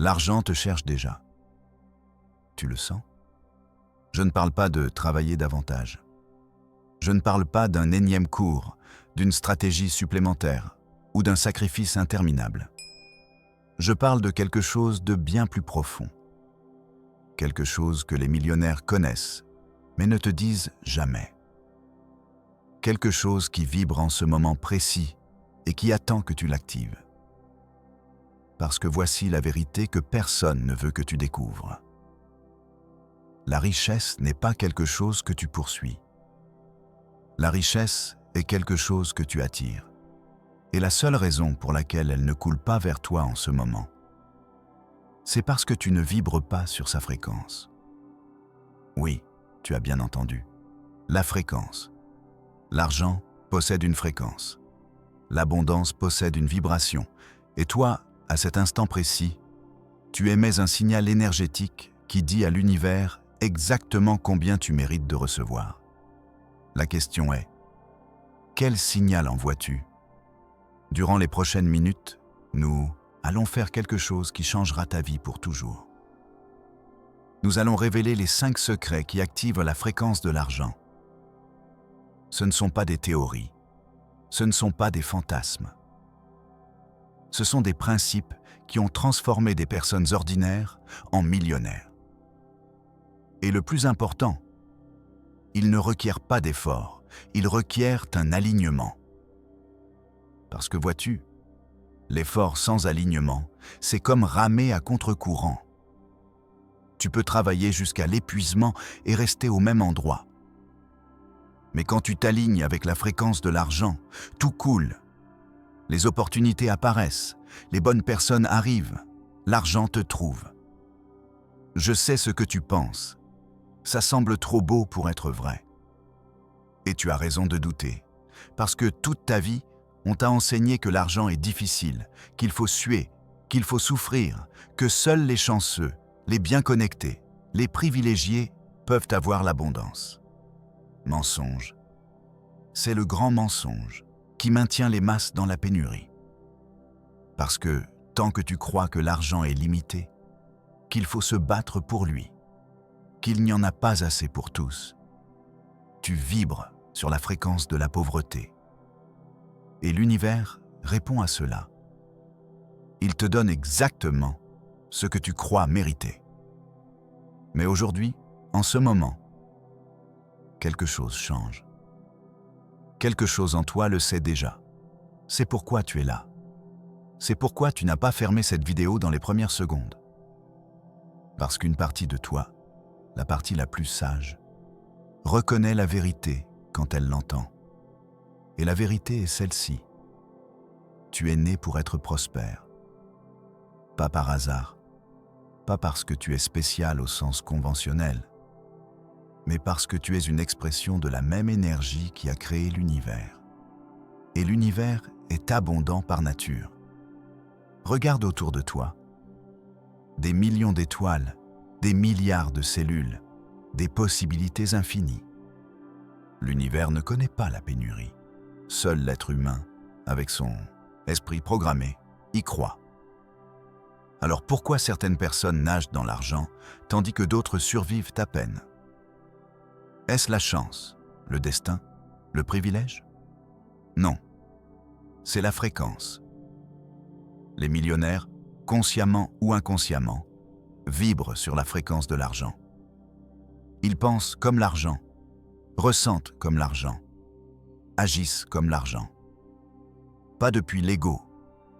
L'argent te cherche déjà. Tu le sens? Je ne parle pas de travailler davantage. Je ne parle pas d'un énième cours, d'une stratégie supplémentaire ou d'un sacrifice interminable. Je parle de quelque chose de bien plus profond. Quelque chose que les millionnaires connaissent, mais ne te disent jamais. Quelque chose qui vibre en ce moment précis et qui attend que tu l'actives. Parce que voici la vérité que personne ne veut que tu découvres. La richesse n'est pas quelque chose que tu poursuis. La richesse est quelque chose que tu attires. Et la seule raison pour laquelle elle ne coule pas vers toi en ce moment, c'est parce que tu ne vibres pas sur sa fréquence. Oui, tu as bien entendu. La fréquence. L'argent possède une fréquence. L'abondance possède une vibration. Et toi, à cet instant précis, tu émets un signal énergétique qui dit à l'univers exactement combien tu mérites de recevoir. La question est, quel signal envoies-tu? Durant les prochaines minutes, nous allons faire quelque chose qui changera ta vie pour toujours. Nous allons révéler les 5 secrets qui activent la fréquence de l'argent. Ce ne sont pas des théories, ce ne sont pas des fantasmes. Ce sont des principes qui ont transformé des personnes ordinaires en millionnaires. Et le plus important, ils ne requièrent pas d'efforts, ils requièrent un alignement. Parce que vois-tu, l'effort sans alignement, c'est comme ramer à contre-courant. Tu peux travailler jusqu'à l'épuisement et rester au même endroit. Mais quand tu t'alignes avec la fréquence de l'argent, tout coule. Les opportunités apparaissent, les bonnes personnes arrivent, l'argent te trouve. Je sais ce que tu penses. Ça semble trop beau pour être vrai. Et tu as raison de douter, parce que toute ta vie, on t'a enseigné que l'argent est difficile, qu'il faut suer, qu'il faut souffrir, que seuls les chanceux, les bien connectés, les privilégiés peuvent avoir l'abondance. Mensonge. C'est le grand mensonge qui maintient les masses dans la pénurie. Parce que tant que tu crois que l'argent est limité, qu'il faut se battre pour lui, qu'il n'y en a pas assez pour tous, tu vibres sur la fréquence de la pauvreté. Et l'univers répond à cela. Il te donne exactement ce que tu crois mériter. Mais aujourd'hui, en ce moment, quelque chose change. Quelque chose en toi le sait déjà. C'est pourquoi tu es là. C'est pourquoi tu n'as pas fermé cette vidéo dans les premières secondes. Parce qu'une partie de toi, la partie la plus sage, reconnaît la vérité quand elle l'entend. Et la vérité est celle-ci. Tu es né pour être prospère. Pas par hasard, pas parce que tu es spécial au sens conventionnel, mais parce que tu es une expression de la même énergie qui a créé l'univers. Et l'univers est abondant par nature. Regarde autour de toi. Des millions d'étoiles, des milliards de cellules, des possibilités infinies. L'univers ne connaît pas la pénurie. Seul l'être humain, avec son esprit programmé, y croit. Alors pourquoi certaines personnes nagent dans l'argent, tandis que d'autres survivent à peine? Est-ce la chance, le destin, le privilège? Non, c'est la fréquence. Les millionnaires, consciemment ou inconsciemment, vibrent sur la fréquence de l'argent. Ils pensent comme l'argent, ressentent comme l'argent, agissent comme l'argent. Pas depuis l'ego,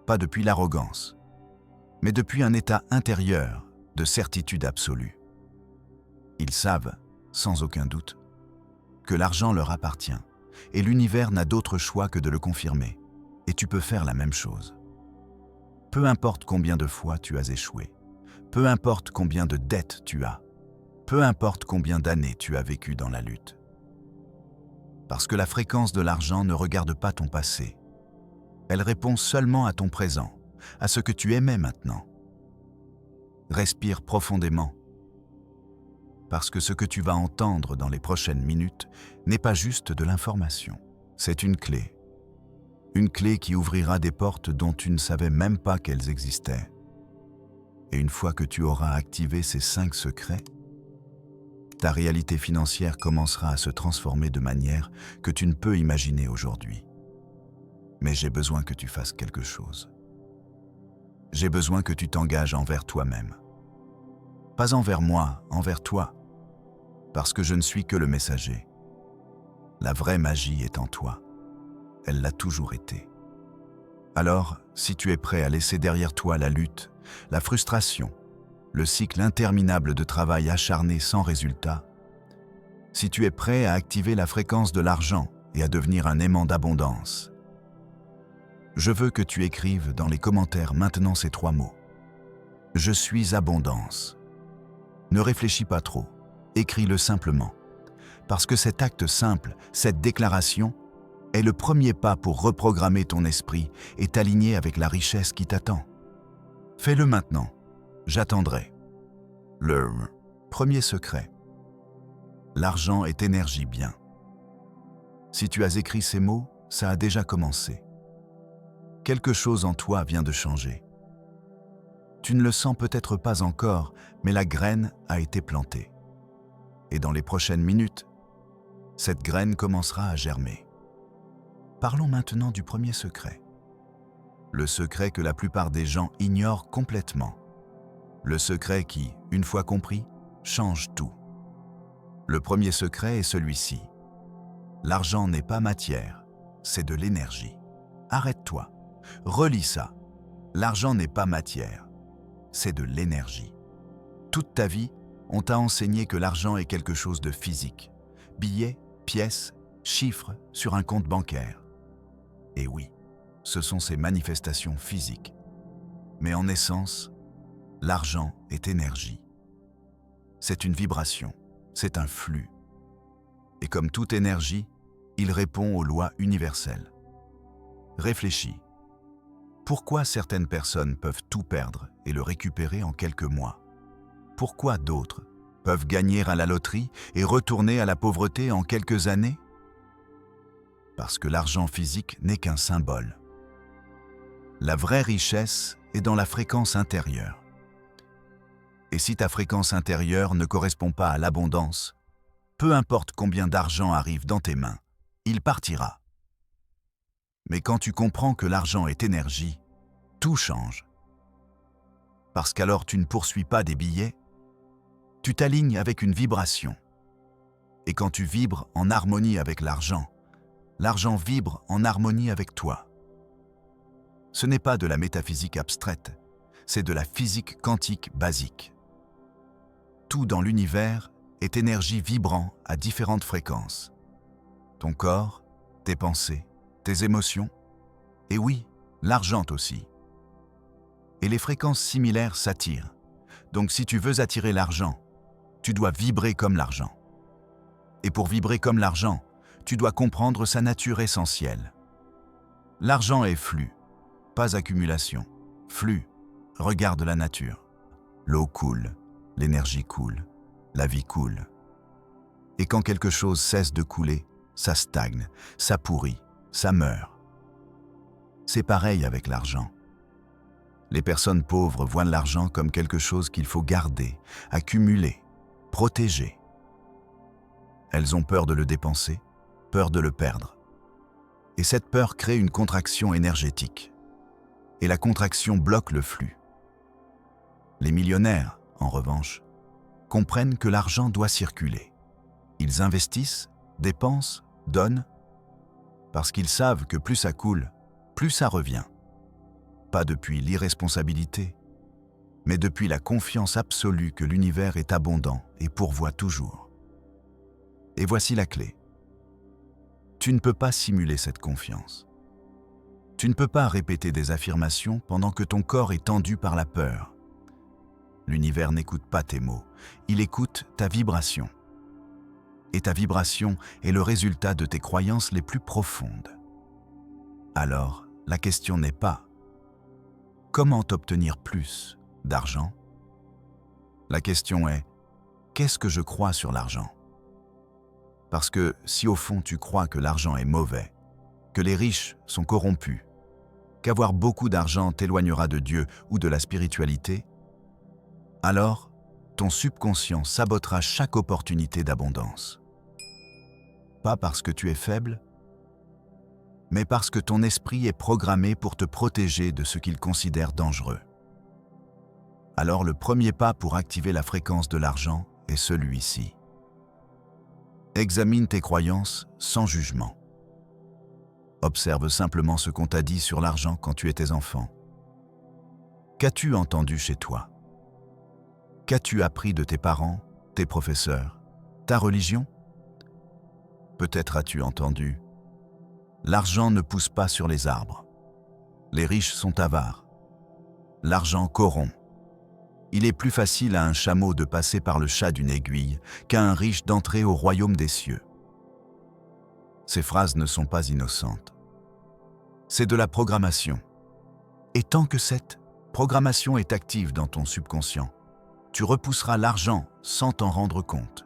pas depuis l'arrogance, mais depuis un état intérieur de certitude absolue. Ils savent, sans aucun doute, que l'argent leur appartient et l'univers n'a d'autre choix que de le confirmer. Et tu peux faire la même chose. Peu importe combien de fois tu as échoué, peu importe combien de dettes tu as, peu importe combien d'années tu as vécu dans la lutte. Parce que la fréquence de l'argent ne regarde pas ton passé. Elle répond seulement à ton présent, à ce que tu aimais maintenant. Respire profondément. Parce que ce que tu vas entendre dans les prochaines minutes n'est pas juste de l'information. C'est une clé. Une clé qui ouvrira des portes dont tu ne savais même pas qu'elles existaient. Et une fois que tu auras activé ces 5 secrets, ta réalité financière commencera à se transformer de manière que tu ne peux imaginer aujourd'hui. Mais j'ai besoin que tu fasses quelque chose. J'ai besoin que tu t'engages envers toi-même. Pas envers moi, envers toi, parce que je ne suis que le messager. La vraie magie est en toi. Elle l'a toujours été. Alors, si tu es prêt à laisser derrière toi la lutte, la frustration, le cycle interminable de travail acharné sans résultat, si tu es prêt à activer la fréquence de l'argent et à devenir un aimant d'abondance, je veux que tu écrives dans les commentaires maintenant ces 3 mots. Je suis abondance. Ne réfléchis pas trop, écris-le simplement, parce que cet acte simple, cette déclaration, est le premier pas pour reprogrammer ton esprit et t'aligner avec la richesse qui t'attend. Fais-le maintenant, j'attendrai. Le premier secret. L'argent est énergie bien. Si tu as écrit ces mots, ça a déjà commencé. Quelque chose en toi vient de changer. Tu ne le sens peut-être pas encore, mais la graine a été plantée. Et dans les prochaines minutes, cette graine commencera à germer. Parlons maintenant du premier secret. Le secret que la plupart des gens ignorent complètement. Le secret qui, une fois compris, change tout. Le premier secret est celui-ci. L'argent n'est pas matière, c'est de l'énergie. Arrête-toi, relis ça. L'argent n'est pas matière, c'est de l'énergie. Toute ta vie, on t'a enseigné que l'argent est quelque chose de physique. Billets, pièces, chiffres sur un compte bancaire. Et oui, ce sont ces manifestations physiques. Mais en essence, l'argent est énergie. C'est une vibration, c'est un flux. Et comme toute énergie, il répond aux lois universelles. Réfléchis. Pourquoi certaines personnes peuvent tout perdre et le récupérer en quelques mois? Pourquoi d'autres peuvent gagner à la loterie et retourner à la pauvreté en quelques années? Parce que l'argent physique n'est qu'un symbole. La vraie richesse est dans la fréquence intérieure. Et si ta fréquence intérieure ne correspond pas à l'abondance, peu importe combien d'argent arrive dans tes mains, il partira. Mais quand tu comprends que l'argent est énergie, tout change. Parce qu'alors tu ne poursuis pas des billets, tu t'alignes avec une vibration. Et quand tu vibres en harmonie avec l'argent, l'argent vibre en harmonie avec toi. Ce n'est pas de la métaphysique abstraite, c'est de la physique quantique basique. Tout dans l'univers est énergie vibrant à différentes fréquences. Ton corps, tes pensées, tes émotions, et oui, l'argent aussi. Et les fréquences similaires s'attirent. Donc si tu veux attirer l'argent, tu dois vibrer comme l'argent. Et pour vibrer comme l'argent, tu dois comprendre sa nature essentielle. L'argent est flux, pas accumulation. Flux, regarde la nature. L'eau coule, l'énergie coule, la vie coule. Et quand quelque chose cesse de couler, ça stagne, ça pourrit, ça meurt. C'est pareil avec l'argent. Les personnes pauvres voient l'argent comme quelque chose qu'il faut garder, accumuler, protéger. Elles ont peur de le dépenser, peur de le perdre. Et cette peur crée une contraction énergétique. Et la contraction bloque le flux. Les millionnaires, en revanche, comprennent que l'argent doit circuler. Ils investissent, dépensent, donnent, parce qu'ils savent que plus ça coule, plus ça revient. Pas depuis l'irresponsabilité, mais depuis la confiance absolue que l'univers est abondant et pourvoit toujours. Et voici la clé. Tu ne peux pas simuler cette confiance. Tu ne peux pas répéter des affirmations pendant que ton corps est tendu par la peur. L'univers n'écoute pas tes mots, il écoute ta vibration. Et ta vibration est le résultat de tes croyances les plus profondes. Alors, la question n'est pas « Comment obtenir plus d'argent ?» La question est « Qu'est-ce que je crois sur l'argent ?» Parce que si au fond tu crois que l'argent est mauvais, que les riches sont corrompus, qu'avoir beaucoup d'argent t'éloignera de Dieu ou de la spiritualité, alors ton subconscient sabotera chaque opportunité d'abondance. Pas parce que tu es faible, mais parce que ton esprit est programmé pour te protéger de ce qu'il considère dangereux. Alors le premier pas pour activer la fréquence de l'argent est celui-ci. Examine tes croyances sans jugement. Observe simplement ce qu'on t'a dit sur l'argent quand tu étais enfant. Qu'as-tu entendu chez toi? Qu'as-tu appris de tes parents, tes professeurs, ta religion? Peut-être as-tu entendu « L'argent ne pousse pas sur les arbres. Les riches sont avares. L'argent corrompt. Il est plus facile à un chameau de passer par le chat d'une aiguille qu'à un riche d'entrer au royaume des cieux. » Ces phrases ne sont pas innocentes. C'est de la programmation. Et tant que cette programmation est active dans ton subconscient, tu repousseras l'argent sans t'en rendre compte.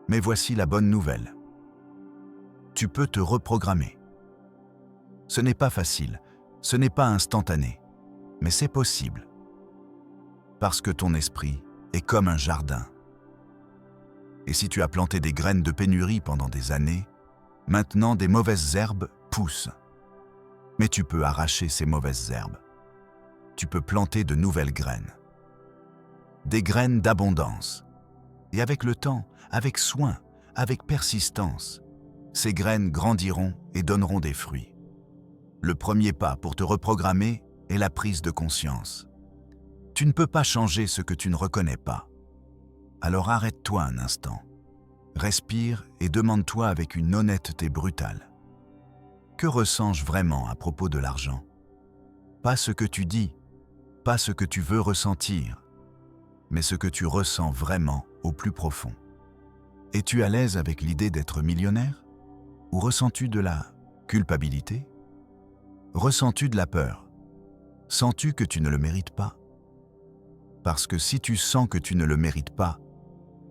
Mais voici la bonne nouvelle. Tu peux te reprogrammer. Ce n'est pas facile, ce n'est pas instantané, mais c'est possible. Parce que ton esprit est comme un jardin. Et si tu as planté des graines de pénurie pendant des années, maintenant des mauvaises herbes poussent. Mais tu peux arracher ces mauvaises herbes. Tu peux planter de nouvelles graines. Des graines d'abondance. Et avec le temps, avec soin, avec persistance, ces graines grandiront et donneront des fruits. Le premier pas pour te reprogrammer est la prise de conscience. Tu ne peux pas changer ce que tu ne reconnais pas. Alors arrête-toi un instant. Respire et demande-toi avec une honnêteté brutale. Que ressens-je vraiment à propos de l'argent? Pas ce que tu dis, pas ce que tu veux ressentir, mais ce que tu ressens vraiment au plus profond. Es-tu à l'aise avec l'idée d'être millionnaire? Ou ressens-tu de la culpabilité? Ressens-tu de la peur? Sens-tu que tu ne le mérites pas? Parce que si tu sens que tu ne le mérites pas,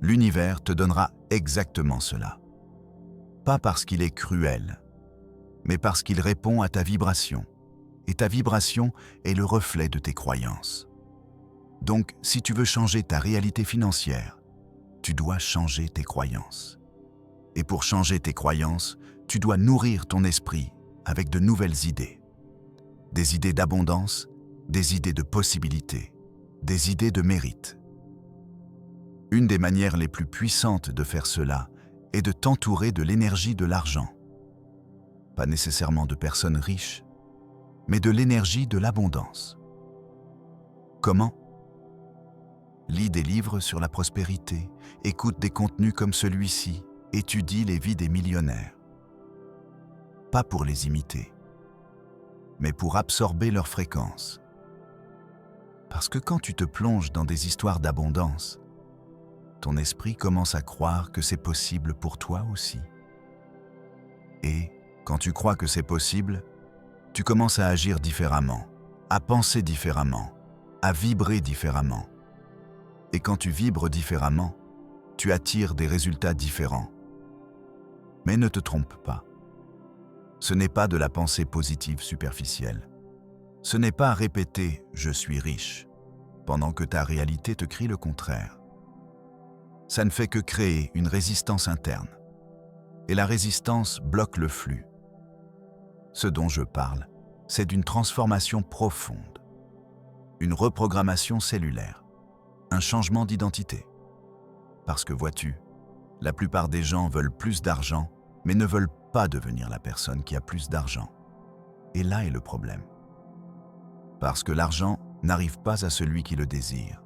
l'univers te donnera exactement cela. Pas parce qu'il est cruel, mais parce qu'il répond à ta vibration. Et ta vibration est le reflet de tes croyances. Donc, si tu veux changer ta réalité financière, tu dois changer tes croyances. Et pour changer tes croyances, tu dois nourrir ton esprit avec de nouvelles idées. Des idées d'abondance, des idées de possibilités, des idées de mérite. Une des manières les plus puissantes de faire cela est de t'entourer de l'énergie de l'argent. Pas nécessairement de personnes riches, mais de l'énergie de l'abondance. Comment? Lis des livres sur la prospérité, écoute des contenus comme celui-ci, étudie les vies des millionnaires. Pas pour les imiter, mais pour absorber leur fréquence. Parce que quand tu te plonges dans des histoires d'abondance, ton esprit commence à croire que c'est possible pour toi aussi. Et quand tu crois que c'est possible, tu commences à agir différemment, à penser différemment, à vibrer différemment. Et quand tu vibres différemment, tu attires des résultats différents. Mais ne te trompe pas. Ce n'est pas de la pensée positive superficielle. Ce n'est pas répéter « je suis riche » pendant que ta réalité te crie le contraire. Ça ne fait que créer une résistance interne. Et la résistance bloque le flux. Ce dont je parle, c'est d'une transformation profonde, une reprogrammation cellulaire, un changement d'identité. Parce que vois-tu, la plupart des gens veulent plus d'argent, mais ne veulent pas devenir la personne qui a plus d'argent. Et là est le problème. Parce que l'argent n'arrive pas à celui qui le désire.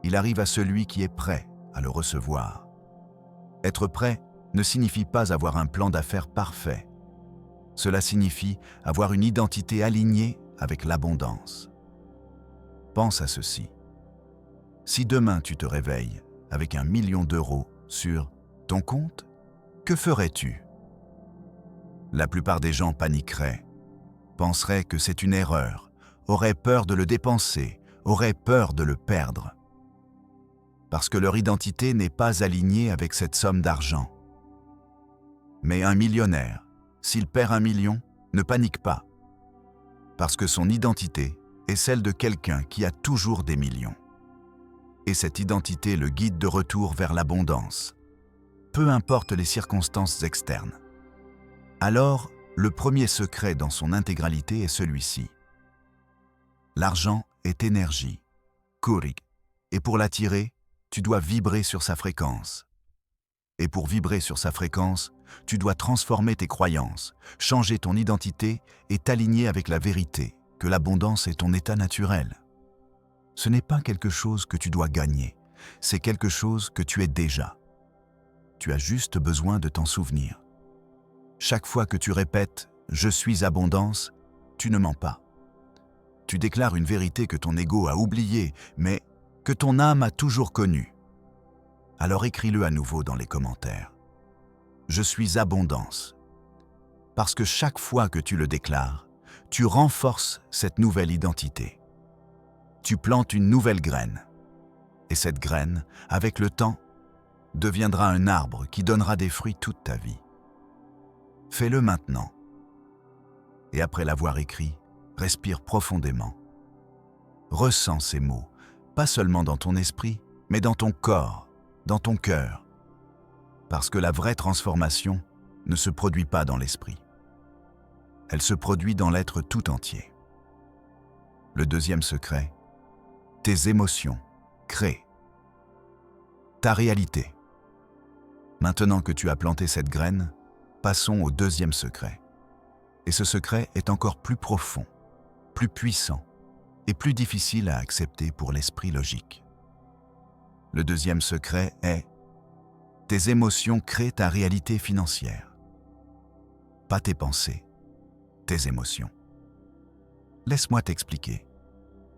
Il arrive à celui qui est prêt à le recevoir. Être prêt ne signifie pas avoir un plan d'affaires parfait. Cela signifie avoir une identité alignée avec l'abondance. Pense à ceci. Si demain tu te réveilles avec 1 million d'euros sur ton compte, que ferais-tu? La plupart des gens paniqueraient, penseraient que c'est une erreur, auraient peur de le dépenser, auraient peur de le perdre. Parce que leur identité n'est pas alignée avec cette somme d'argent. Mais un millionnaire, s'il perd 1 million, ne panique pas. Parce que son identité est celle de quelqu'un qui a toujours des millions. et cette identité le guide de retour vers l'abondance, peu importe les circonstances externes. Alors, le premier secret dans son intégralité est celui-ci. L'argent est énergie, kurik, et pour l'attirer, tu dois vibrer sur sa fréquence. Et pour vibrer sur sa fréquence, tu dois transformer tes croyances, changer ton identité et t'aligner avec la vérité, que l'abondance est ton état naturel. Ce n'est pas quelque chose que tu dois gagner, c'est quelque chose que tu es déjà. Tu as juste besoin de t'en souvenir. Chaque fois que tu répètes « Je suis abondance », tu ne mens pas. Tu déclares une vérité que ton ego a oubliée, mais que ton âme a toujours connue. Alors écris-le à nouveau dans les commentaires. Je suis abondance. Parce que chaque fois que tu le déclares, tu renforces cette nouvelle identité. Tu plantes une nouvelle graine. Et cette graine, avec le temps, deviendra un arbre qui donnera des fruits toute ta vie. Fais-le maintenant. Et après l'avoir écrit, respire profondément. Ressens ces mots, pas seulement dans ton esprit, mais dans ton corps, dans ton cœur. Parce que la vraie transformation ne se produit pas dans l'esprit. Elle se produit dans l'être tout entier. Le deuxième secret, tes émotions créent ta réalité. Maintenant que tu as planté cette graine, passons au deuxième secret. Et ce secret est encore plus profond, plus puissant et plus difficile à accepter pour l'esprit logique. Le deuxième secret est « Tes émotions créent ta réalité financière. » Pas tes pensées, tes émotions. Laisse-moi t'expliquer.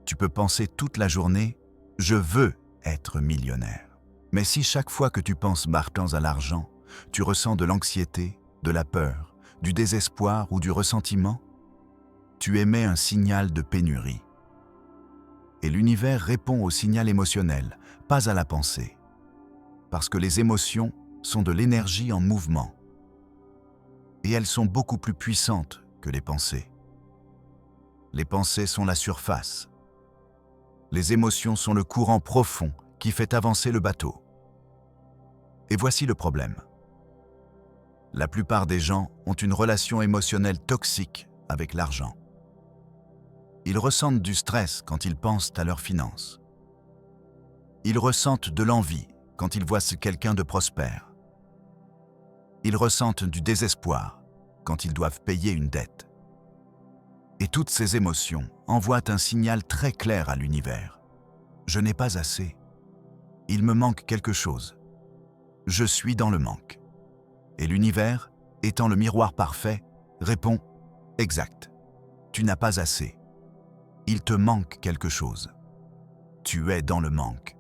Tu peux penser toute la journée « Je veux être millionnaire ». Mais si chaque fois que tu penses marquant à l'argent, tu ressens de l'anxiété, de la peur, du désespoir ou du ressentiment, tu émets un signal de pénurie. Et l'univers répond au signal émotionnel, pas à la pensée. Parce que les émotions sont de l'énergie en mouvement. Et elles sont beaucoup plus puissantes que les pensées. Les pensées sont la surface. Les émotions sont le courant profond qui fait avancer le bateau. Et voici le problème. La plupart des gens ont une relation émotionnelle toxique avec l'argent. Ils ressentent du stress quand ils pensent à leurs finances. Ils ressentent de l'envie quand ils voient quelqu'un de prospère. Ils ressentent du désespoir quand ils doivent payer une dette. Et toutes ces émotions envoient un signal très clair à l'univers. Je n'ai pas assez. Il me manque quelque chose. Je suis dans le manque. Et l'univers, étant le miroir parfait, répond « Exact. Tu n'as pas assez. Il te manque quelque chose. Tu es dans le manque. »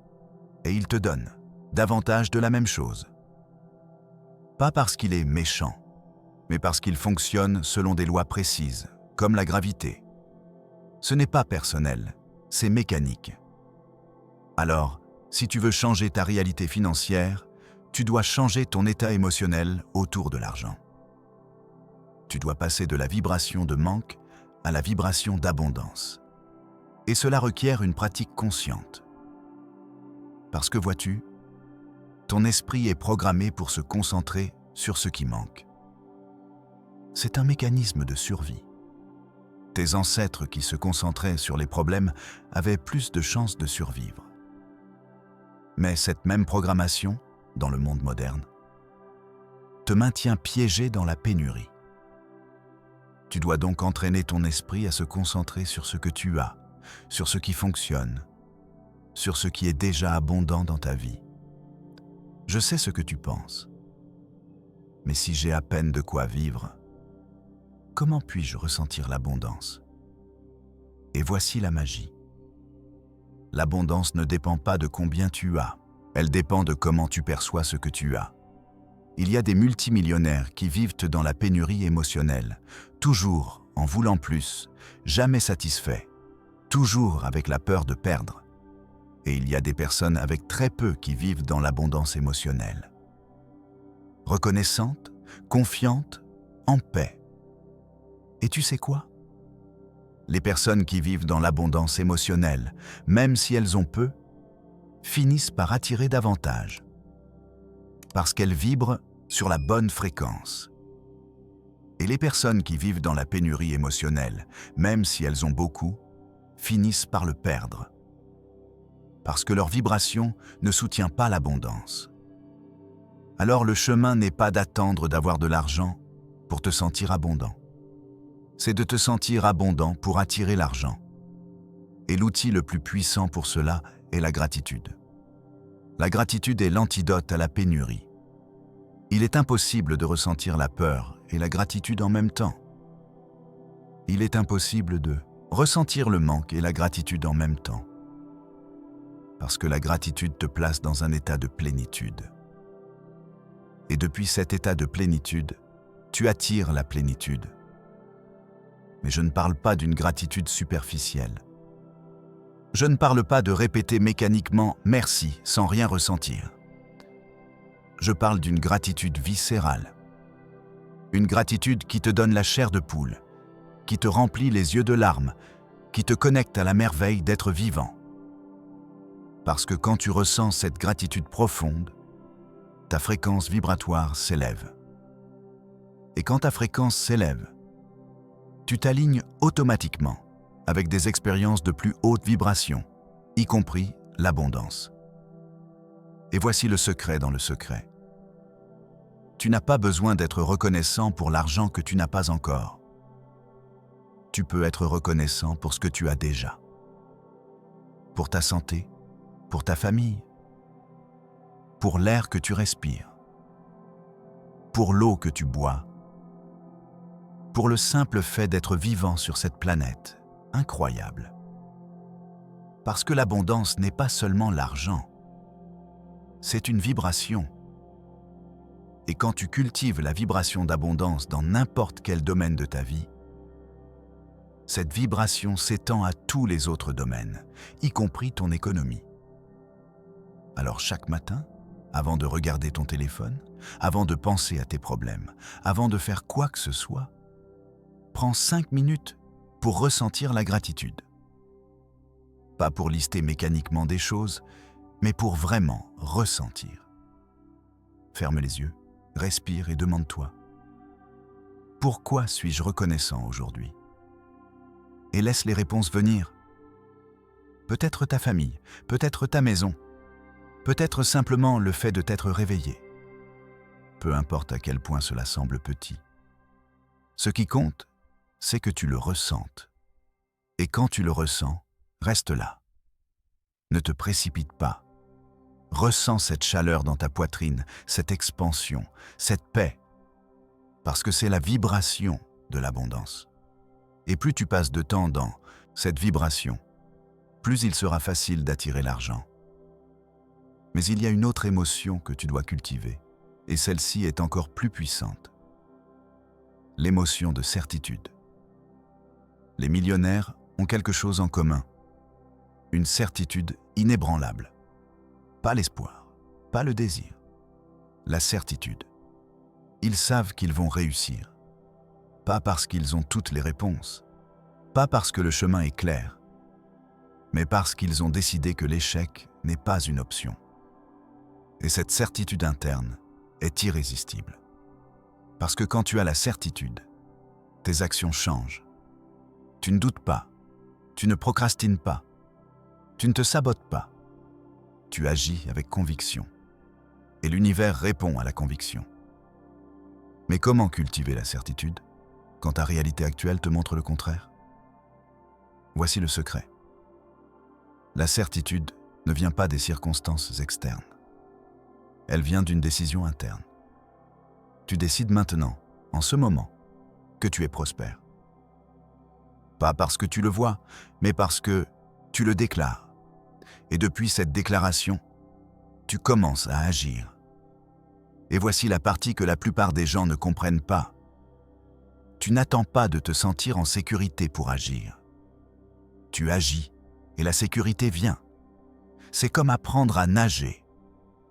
Et il te donne davantage de la même chose. Pas parce qu'il est méchant, mais parce qu'il fonctionne selon des lois précises, comme la gravité. Ce n'est pas personnel, c'est mécanique. Alors, si tu veux changer ta réalité financière, tu dois changer ton état émotionnel autour de l'argent. Tu dois passer de la vibration de manque à la vibration d'abondance. Et cela requiert une pratique consciente. Parce que vois-tu, ton esprit est programmé pour se concentrer sur ce qui manque. C'est un mécanisme de survie. Tes ancêtres qui se concentraient sur les problèmes avaient plus de chances de survivre. Mais cette même programmation, dans le monde moderne, te maintient piégé dans la pénurie. Tu dois donc entraîner ton esprit à se concentrer sur ce que tu as, sur ce qui fonctionne, sur ce qui est déjà abondant dans ta vie. Je sais ce que tu penses. Mais si j'ai à peine de quoi vivre, comment puis-je ressentir l'abondance? Et voici la magie. L'abondance ne dépend pas de combien tu as, elle dépend de comment tu perçois ce que tu as. Il y a des multimillionnaires qui vivent dans la pénurie émotionnelle, toujours en voulant plus, jamais satisfaits, toujours avec la peur de perdre. Et il y a des personnes avec très peu qui vivent dans l'abondance émotionnelle. Reconnaissantes, confiantes, en paix. Et tu sais quoi? Les personnes qui vivent dans l'abondance émotionnelle, même si elles ont peu, finissent par attirer davantage, parce qu'elles vibrent sur la bonne fréquence. Et les personnes qui vivent dans la pénurie émotionnelle, même si elles ont beaucoup, finissent par le perdre, parce que leur vibration ne soutient pas l'abondance. Alors le chemin n'est pas d'attendre d'avoir de l'argent pour te sentir abondant. C'est de te sentir abondant pour attirer l'argent. Et l'outil le plus puissant pour cela est la gratitude. La gratitude est l'antidote à la pénurie. Il est impossible de ressentir la peur et la gratitude en même temps. Il est impossible de ressentir le manque et la gratitude en même temps. Parce que la gratitude te place dans un état de plénitude. Et depuis cet état de plénitude, tu attires la plénitude. Mais je ne parle pas d'une gratitude superficielle. Je ne parle pas de répéter mécaniquement « merci » sans rien ressentir. Je parle d'une gratitude viscérale. Une gratitude qui te donne la chair de poule, qui te remplit les yeux de larmes, qui te connecte à la merveille d'être vivant. Parce que quand tu ressens cette gratitude profonde, ta fréquence vibratoire s'élève. Et quand ta fréquence s'élève, tu t'alignes automatiquement avec des expériences de plus haute vibration, y compris l'abondance. Et voici le secret dans le secret. Tu n'as pas besoin d'être reconnaissant pour l'argent que tu n'as pas encore. Tu peux être reconnaissant pour ce que tu as déjà. Pour ta santé, pour ta famille, pour l'air que tu respires, pour l'eau que tu bois, pour le simple fait d'être vivant sur cette planète incroyable. Parce que l'abondance n'est pas seulement l'argent, c'est une vibration. Et quand tu cultives la vibration d'abondance dans n'importe quel domaine de ta vie, cette vibration s'étend à tous les autres domaines, y compris ton économie. Alors chaque matin, avant de regarder ton téléphone, avant de penser à tes problèmes, avant de faire quoi que ce soit, prends 5 minutes pour ressentir la gratitude. Pas pour lister mécaniquement des choses, mais pour vraiment ressentir. Ferme les yeux, respire et demande-toi « Pourquoi suis-je reconnaissant aujourd'hui ?» Et laisse les réponses venir. Peut-être ta famille, peut-être ta maison, peut-être simplement le fait de t'être réveillé. Peu importe à quel point cela semble petit. Ce qui compte, c'est que tu le ressentes. Et quand tu le ressens, reste là. Ne te précipite pas. Ressens cette chaleur dans ta poitrine, cette expansion, cette paix. Parce que c'est la vibration de l'abondance. Et plus tu passes de temps dans cette vibration, plus il sera facile d'attirer l'argent. Mais il y a une autre émotion que tu dois cultiver, et celle-ci est encore plus puissante. L'émotion de certitude. Les millionnaires ont quelque chose en commun. Une certitude inébranlable. Pas l'espoir, pas le désir. La certitude. Ils savent qu'ils vont réussir. Pas parce qu'ils ont toutes les réponses, pas parce que le chemin est clair, mais parce qu'ils ont décidé que l'échec n'est pas une option. Et cette certitude interne est irrésistible. Parce que quand tu as la certitude, tes actions changent. Tu ne doutes pas, tu ne procrastines pas, tu ne te sabotes pas. Tu agis avec conviction. Et l'univers répond à la conviction. Mais comment cultiver la certitude quand ta réalité actuelle te montre le contraire? Voici le secret. La certitude ne vient pas des circonstances externes. Elle vient d'une décision interne. Tu décides maintenant, en ce moment, que tu es prospère. Pas parce que tu le vois, mais parce que tu le déclares. Et depuis cette déclaration, tu commences à agir. Et voici la partie que la plupart des gens ne comprennent pas. Tu n'attends pas de te sentir en sécurité pour agir. Tu agis et la sécurité vient. C'est comme apprendre à nager.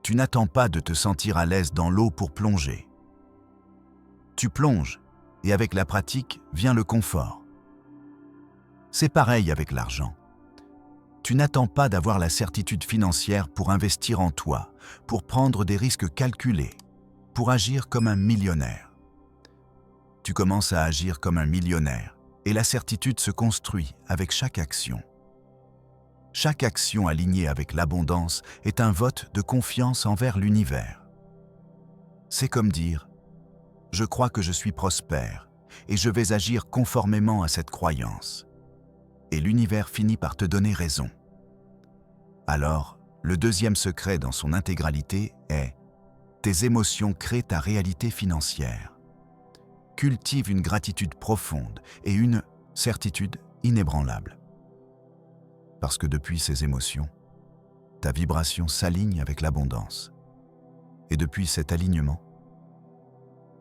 Tu n'attends pas de te sentir à l'aise dans l'eau pour plonger. Tu plonges et avec la pratique vient le confort. C'est pareil avec l'argent. Tu n'attends pas d'avoir la certitude financière pour investir en toi, pour prendre des risques calculés, pour agir comme un millionnaire. Tu commences à agir comme un millionnaire et la certitude se construit avec chaque action. Chaque action alignée avec l'abondance est un vote de confiance envers l'univers. C'est comme dire « Je crois que je suis prospère et je vais agir conformément à cette croyance ». Et l'univers finit par te donner raison. Alors, le deuxième secret dans son intégralité est « Tes émotions créent ta réalité financière ». Cultive une gratitude profonde et une certitude inébranlable. Parce que depuis ces émotions, ta vibration s'aligne avec l'abondance. Et depuis cet alignement,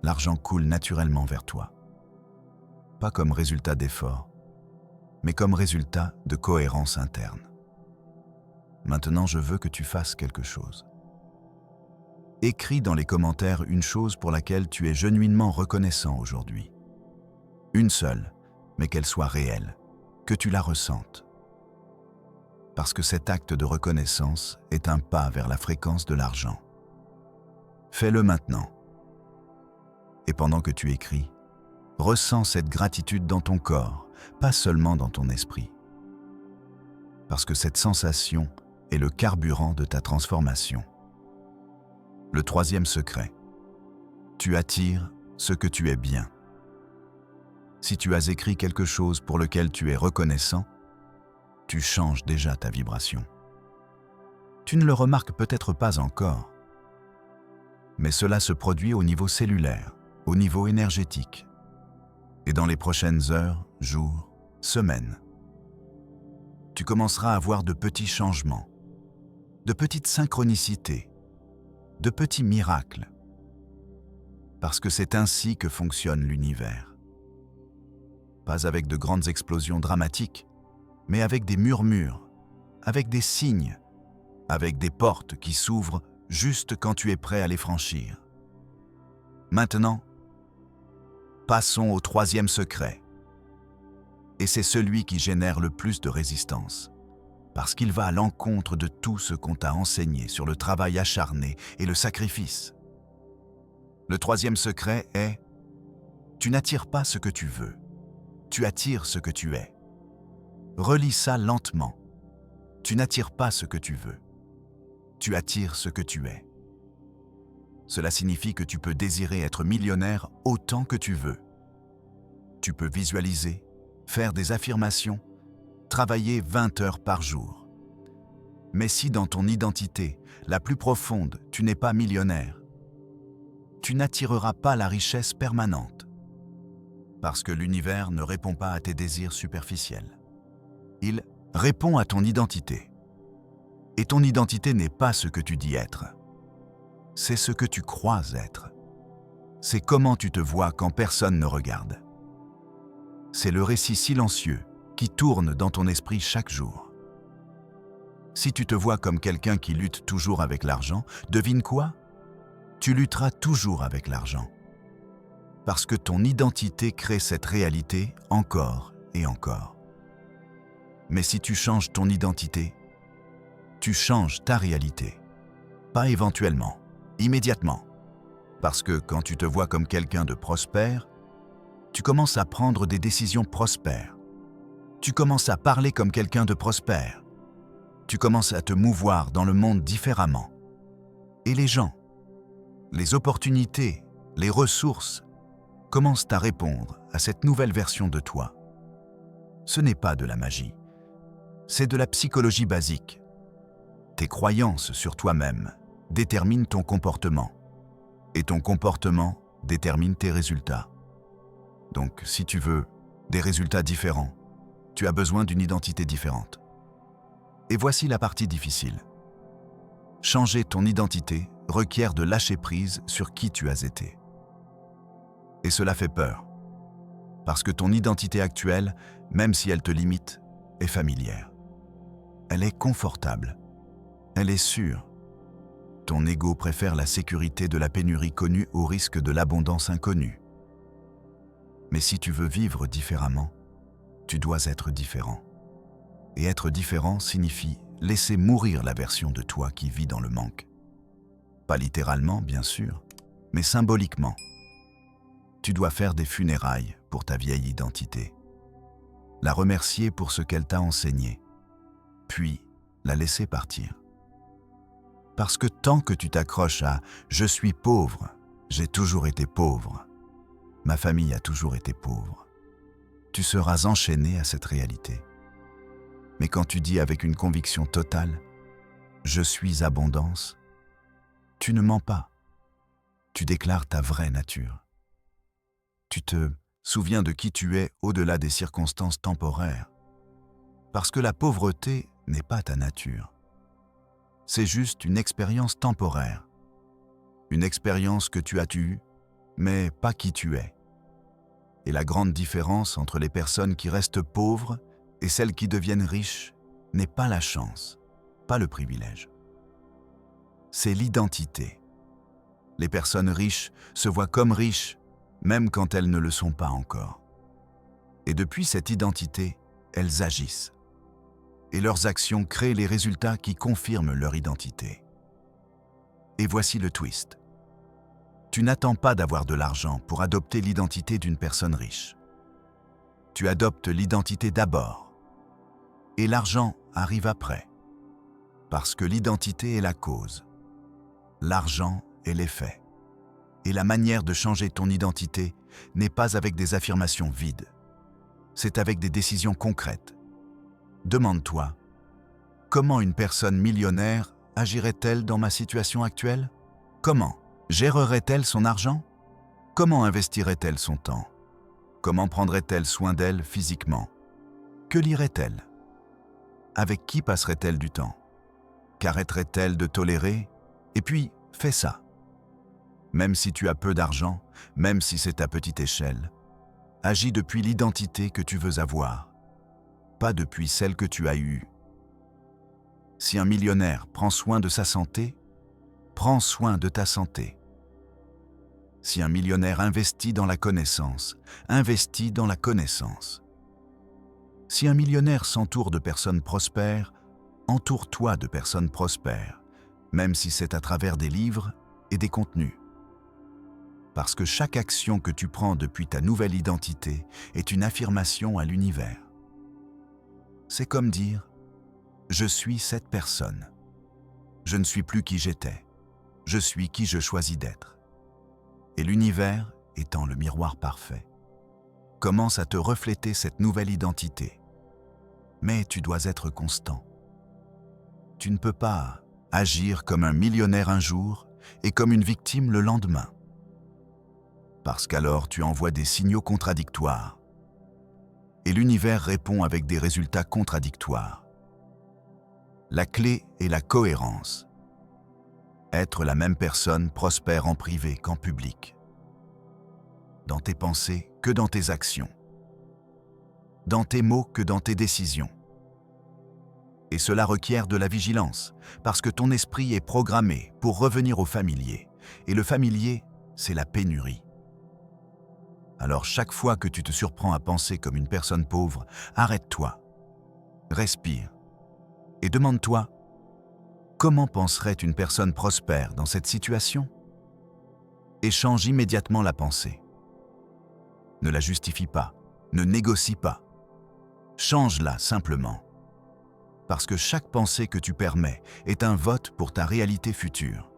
l'argent coule naturellement vers toi. Pas comme résultat d'effort, mais comme résultat de cohérence interne. Maintenant, je veux que tu fasses quelque chose. Écris dans les commentaires une chose pour laquelle tu es genuinement reconnaissant aujourd'hui. Une seule, mais qu'elle soit réelle, que tu la ressentes. Parce que cet acte de reconnaissance est un pas vers la fréquence de l'argent. Fais-le maintenant. Et pendant que tu écris, ressens cette gratitude dans ton corps, pas seulement dans ton esprit. Parce que cette sensation est le carburant de ta transformation. Le troisième secret. Tu attires ce que tu es bien. Si tu as écrit quelque chose pour lequel tu es reconnaissant, tu changes déjà ta vibration. Tu ne le remarques peut-être pas encore, mais cela se produit au niveau cellulaire, au niveau énergétique. Et dans les prochaines heures, jours, semaines, tu commenceras à voir de petits changements, de petites synchronicités, de petits miracles, parce que c'est ainsi que fonctionne l'univers. Pas avec de grandes explosions dramatiques, mais avec des murmures, avec des signes, avec des portes qui s'ouvrent juste quand tu es prêt à les franchir. Maintenant, passons au troisième secret. Et c'est celui qui génère le plus de résistance, parce qu'il va à l'encontre de tout ce qu'on t'a enseigné sur le travail acharné et le sacrifice. Le troisième secret est « Tu n'attires pas ce que tu veux, tu attires ce que tu es ». Relis ça lentement. Tu n'attires pas ce que tu veux, tu attires ce que tu es. Cela signifie que tu peux désirer être millionnaire autant que tu veux. Tu peux visualiser, faire des affirmations, travailler 20 heures par jour. Mais si dans ton identité, la plus profonde, tu n'es pas millionnaire, tu n'attireras pas la richesse permanente. Parce que l'univers ne répond pas à tes désirs superficiels. Il répond à ton identité. Et ton identité n'est pas ce que tu dis être. C'est ce que tu crois être. C'est comment tu te vois quand personne ne regarde. C'est le récit silencieux qui tourne dans ton esprit chaque jour. Si tu te vois comme quelqu'un qui lutte toujours avec l'argent, devine quoi? Tu lutteras toujours avec l'argent. Parce que ton identité crée cette réalité encore et encore. Mais si tu changes ton identité, tu changes ta réalité. Pas éventuellement, immédiatement. Parce que quand tu te vois comme quelqu'un de prospère, tu commences à prendre des décisions prospères. Tu commences à parler comme quelqu'un de prospère. Tu commences à te mouvoir dans le monde différemment. Et les gens, les opportunités, les ressources commencent à répondre à cette nouvelle version de toi. Ce n'est pas de la magie. C'est de la psychologie basique. Tes croyances sur toi-même déterminent ton comportement. Et ton comportement détermine tes résultats. Donc, si tu veux des résultats différents, tu as besoin d'une identité différente. Et voici la partie difficile. Changer ton identité requiert de lâcher prise sur qui tu as été. Et cela fait peur. Parce que ton identité actuelle, même si elle te limite, est familière. Elle est confortable. Elle est sûre. Ton ego préfère la sécurité de la pénurie connue au risque de l'abondance inconnue. Mais si tu veux vivre différemment, tu dois être différent. Et être différent signifie laisser mourir la version de toi qui vit dans le manque. Pas littéralement, bien sûr, mais symboliquement. Tu dois faire des funérailles pour ta vieille identité, la remercier pour ce qu'elle t'a enseigné, puis la laisser partir. Parce que tant que tu t'accroches à « je suis pauvre, j'ai toujours été pauvre, ma famille a toujours été pauvre », tu seras enchaîné à cette réalité. Mais quand tu dis avec une conviction totale « je suis abondance », tu ne mens pas, tu déclares ta vraie nature. Tu te souviens de qui tu es au-delà des circonstances temporaires. Parce que la pauvreté n'est pas ta nature. C'est juste une expérience temporaire. Une expérience que tu as eue, mais pas qui tu es. Et la grande différence entre les personnes qui restent pauvres et celles qui deviennent riches n'est pas la chance, pas le privilège. C'est l'identité. Les personnes riches se voient comme riches, même quand elles ne le sont pas encore. Et depuis cette identité, elles agissent. Et leurs actions créent les résultats qui confirment leur identité. Et voici le twist. Tu n'attends pas d'avoir de l'argent pour adopter l'identité d'une personne riche. Tu adoptes l'identité d'abord. Et l'argent arrive après. Parce que l'identité est la cause. L'argent est l'effet. Et la manière de changer ton identité n'est pas avec des affirmations vides. C'est avec des décisions concrètes. Demande-toi, comment une personne millionnaire agirait-elle dans ma situation actuelle? Comment gérerait-elle son argent? Comment investirait-elle son temps? Comment prendrait-elle soin d'elle physiquement? Que lirait-elle? Avec qui passerait-elle du temps? Qu'arrêterait-elle de tolérer? Et puis, fais ça. Même si tu as peu d'argent, même si c'est à petite échelle, agis depuis l'identité que tu veux avoir, pas depuis celle que tu as eue. Si un millionnaire prend soin de sa santé, prends soin de ta santé. Si un millionnaire investit dans la connaissance, investis dans la connaissance. Si un millionnaire s'entoure de personnes prospères, entoure-toi de personnes prospères, même si c'est à travers des livres et des contenus. Parce que chaque action que tu prends depuis ta nouvelle identité est une affirmation à l'univers. C'est comme dire « Je suis cette personne. Je ne suis plus qui j'étais. Je suis qui je choisis d'être. » Et l'univers, étant le miroir parfait, commence à te refléter cette nouvelle identité. Mais tu dois être constant. Tu ne peux pas agir comme un millionnaire un jour et comme une victime le lendemain. Parce qu'alors tu envoies des signaux contradictoires. Et l'univers répond avec des résultats contradictoires. La clé est la cohérence. Être la même personne prospère en privé qu'en public. Dans tes pensées que dans tes actions. Dans tes mots que dans tes décisions. Et cela requiert de la vigilance, parce que ton esprit est programmé pour revenir au familier. Et le familier, c'est la pénurie. Alors chaque fois que tu te surprends à penser comme une personne pauvre, arrête-toi, respire et demande-toi, comment penserait une personne prospère dans cette situation? Et change immédiatement la pensée. Ne la justifie pas, ne négocie pas. Change-la simplement. Parce que chaque pensée que tu permets est un vote pour ta réalité future.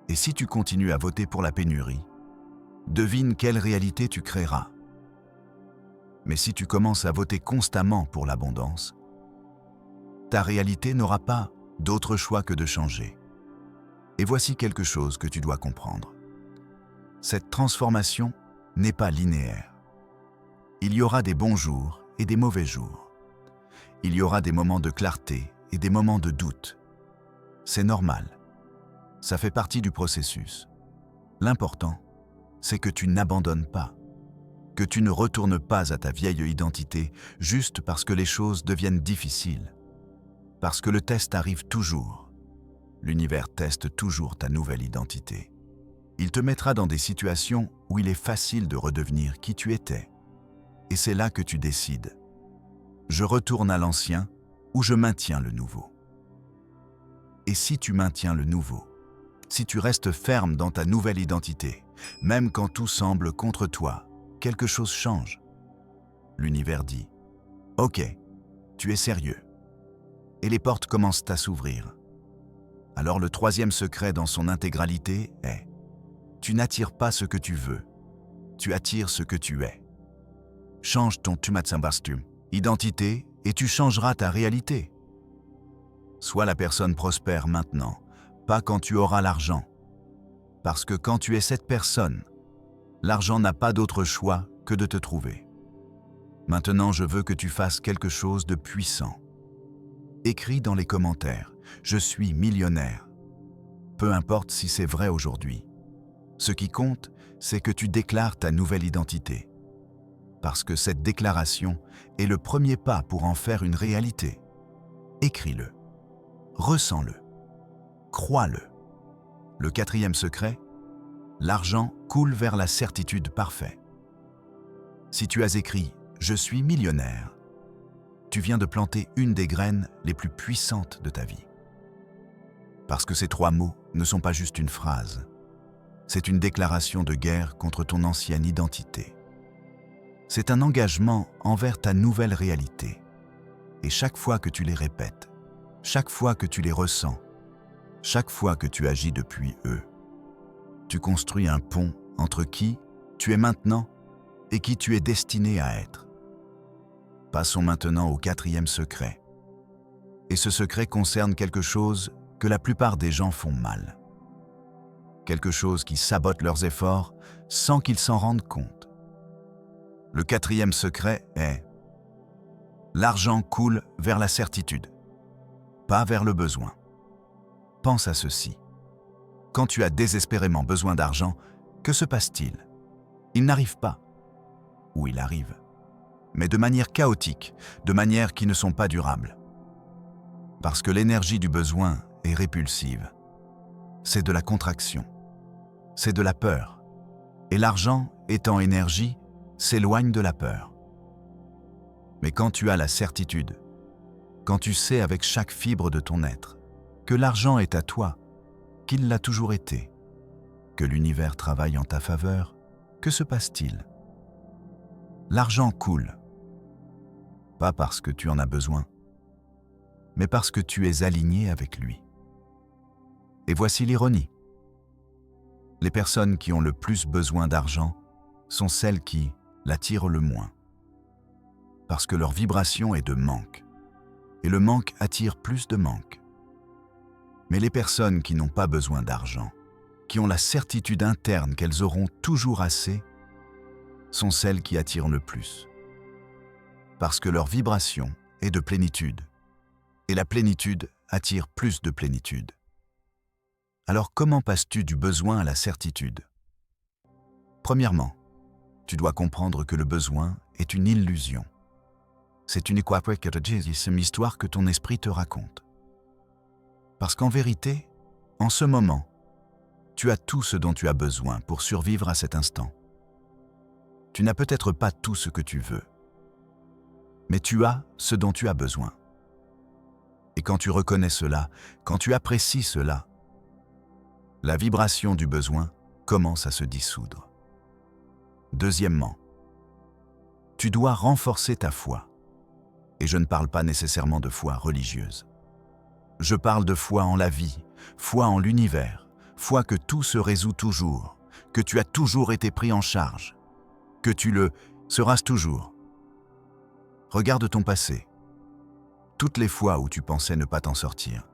Et si tu continues à voter pour la pénurie, devine quelle réalité tu créeras. Mais si tu commences à voter constamment pour l'abondance, ta réalité n'aura pas d'autre choix que de changer. Et voici quelque chose que tu dois comprendre. Cette transformation n'est pas linéaire. Il y aura des bons jours et des mauvais jours. Il y aura des moments de clarté et des moments de doute. C'est normal. Ça fait partie du processus. L'important, c'est que tu n'abandonnes pas, que tu ne retournes pas à ta vieille identité juste parce que les choses deviennent difficiles, parce que le test arrive toujours. L'univers teste toujours ta nouvelle identité. Il te mettra dans des situations où il est facile de redevenir qui tu étais. Et c'est là que tu décides. Je retourne à l'ancien ou je maintiens le nouveau. Et si tu maintiens le nouveau, si tu restes ferme dans ta nouvelle identité, même quand tout semble contre toi, quelque chose change. L'univers dit « Ok, tu es sérieux ». Et les portes commencent à s'ouvrir. Alors le troisième secret dans son intégralité est « Tu n'attires pas ce que tu veux, tu attires ce que tu es ». Change ton tumatsambastum, identité, et tu changeras ta réalité. Sois la personne prospère maintenant, pas quand tu auras l'argent. Parce que quand tu es cette personne, l'argent n'a pas d'autre choix que de te trouver. Maintenant, je veux que tu fasses quelque chose de puissant. Écris dans les commentaires « Je suis millionnaire ». Peu importe si c'est vrai aujourd'hui. Ce qui compte, c'est que tu déclares ta nouvelle identité. Parce que cette déclaration est le premier pas pour en faire une réalité. Écris-le, ressens-le, crois-le. Le quatrième secret, l'argent coule vers la certitude parfaite. Si tu as écrit « Je suis millionnaire », tu viens de planter une des graines les plus puissantes de ta vie. Parce que ces trois mots ne sont pas juste une phrase, c'est une déclaration de guerre contre ton ancienne identité. C'est un engagement envers ta nouvelle réalité. Et chaque fois que tu les répètes, chaque fois que tu les ressens, chaque fois que tu agis depuis eux, tu construis un pont entre qui tu es maintenant et qui tu es destiné à être. Passons maintenant au quatrième secret. Et ce secret concerne quelque chose que la plupart des gens font mal. Quelque chose qui sabote leurs efforts sans qu'ils s'en rendent compte. Le quatrième secret est « L'argent coule vers la certitude, pas vers le besoin. » Pense à ceci. Quand tu as désespérément besoin d'argent, que se passe-t-il? Il n'arrive pas. Ou il arrive, mais de manière chaotique, de manière qui ne sont pas durables. Parce que l'énergie du besoin est répulsive. C'est de la contraction. C'est de la peur. Et l'argent, étant énergie, s'éloigne de la peur. Mais quand tu as la certitude, quand tu sais avec chaque fibre de ton être que l'argent est à toi, qu'il l'a toujours été, que l'univers travaille en ta faveur, que se passe-t-il? L'argent coule, pas parce que tu en as besoin, mais parce que tu es aligné avec lui. Et voici l'ironie. Les personnes qui ont le plus besoin d'argent sont celles qui l'attirent le moins. Parce que leur vibration est de manque, et le manque attire plus de manque. Mais les personnes qui n'ont pas besoin d'argent, qui ont la certitude interne qu'elles auront toujours assez, sont celles qui attirent le plus. Parce que leur vibration est de plénitude, et la plénitude attire plus de plénitude. Alors comment passes-tu du besoin à la certitude? Premièrement, tu dois comprendre que le besoin est une illusion. C'est une histoire que ton esprit te raconte. Parce qu'en vérité, en ce moment, tu as tout ce dont tu as besoin pour survivre à cet instant. Tu n'as peut-être pas tout ce que tu veux, mais tu as ce dont tu as besoin. Et quand tu reconnais cela, quand tu apprécies cela, la vibration du besoin commence à se dissoudre. Deuxièmement, tu dois renforcer ta foi. Et je ne parle pas nécessairement de foi religieuse. Je parle de foi en la vie, foi en l'univers, foi que tout se résout toujours, que tu as toujours été pris en charge, que tu le seras toujours. Regarde ton passé. Toutes les fois où tu pensais ne pas t'en sortir.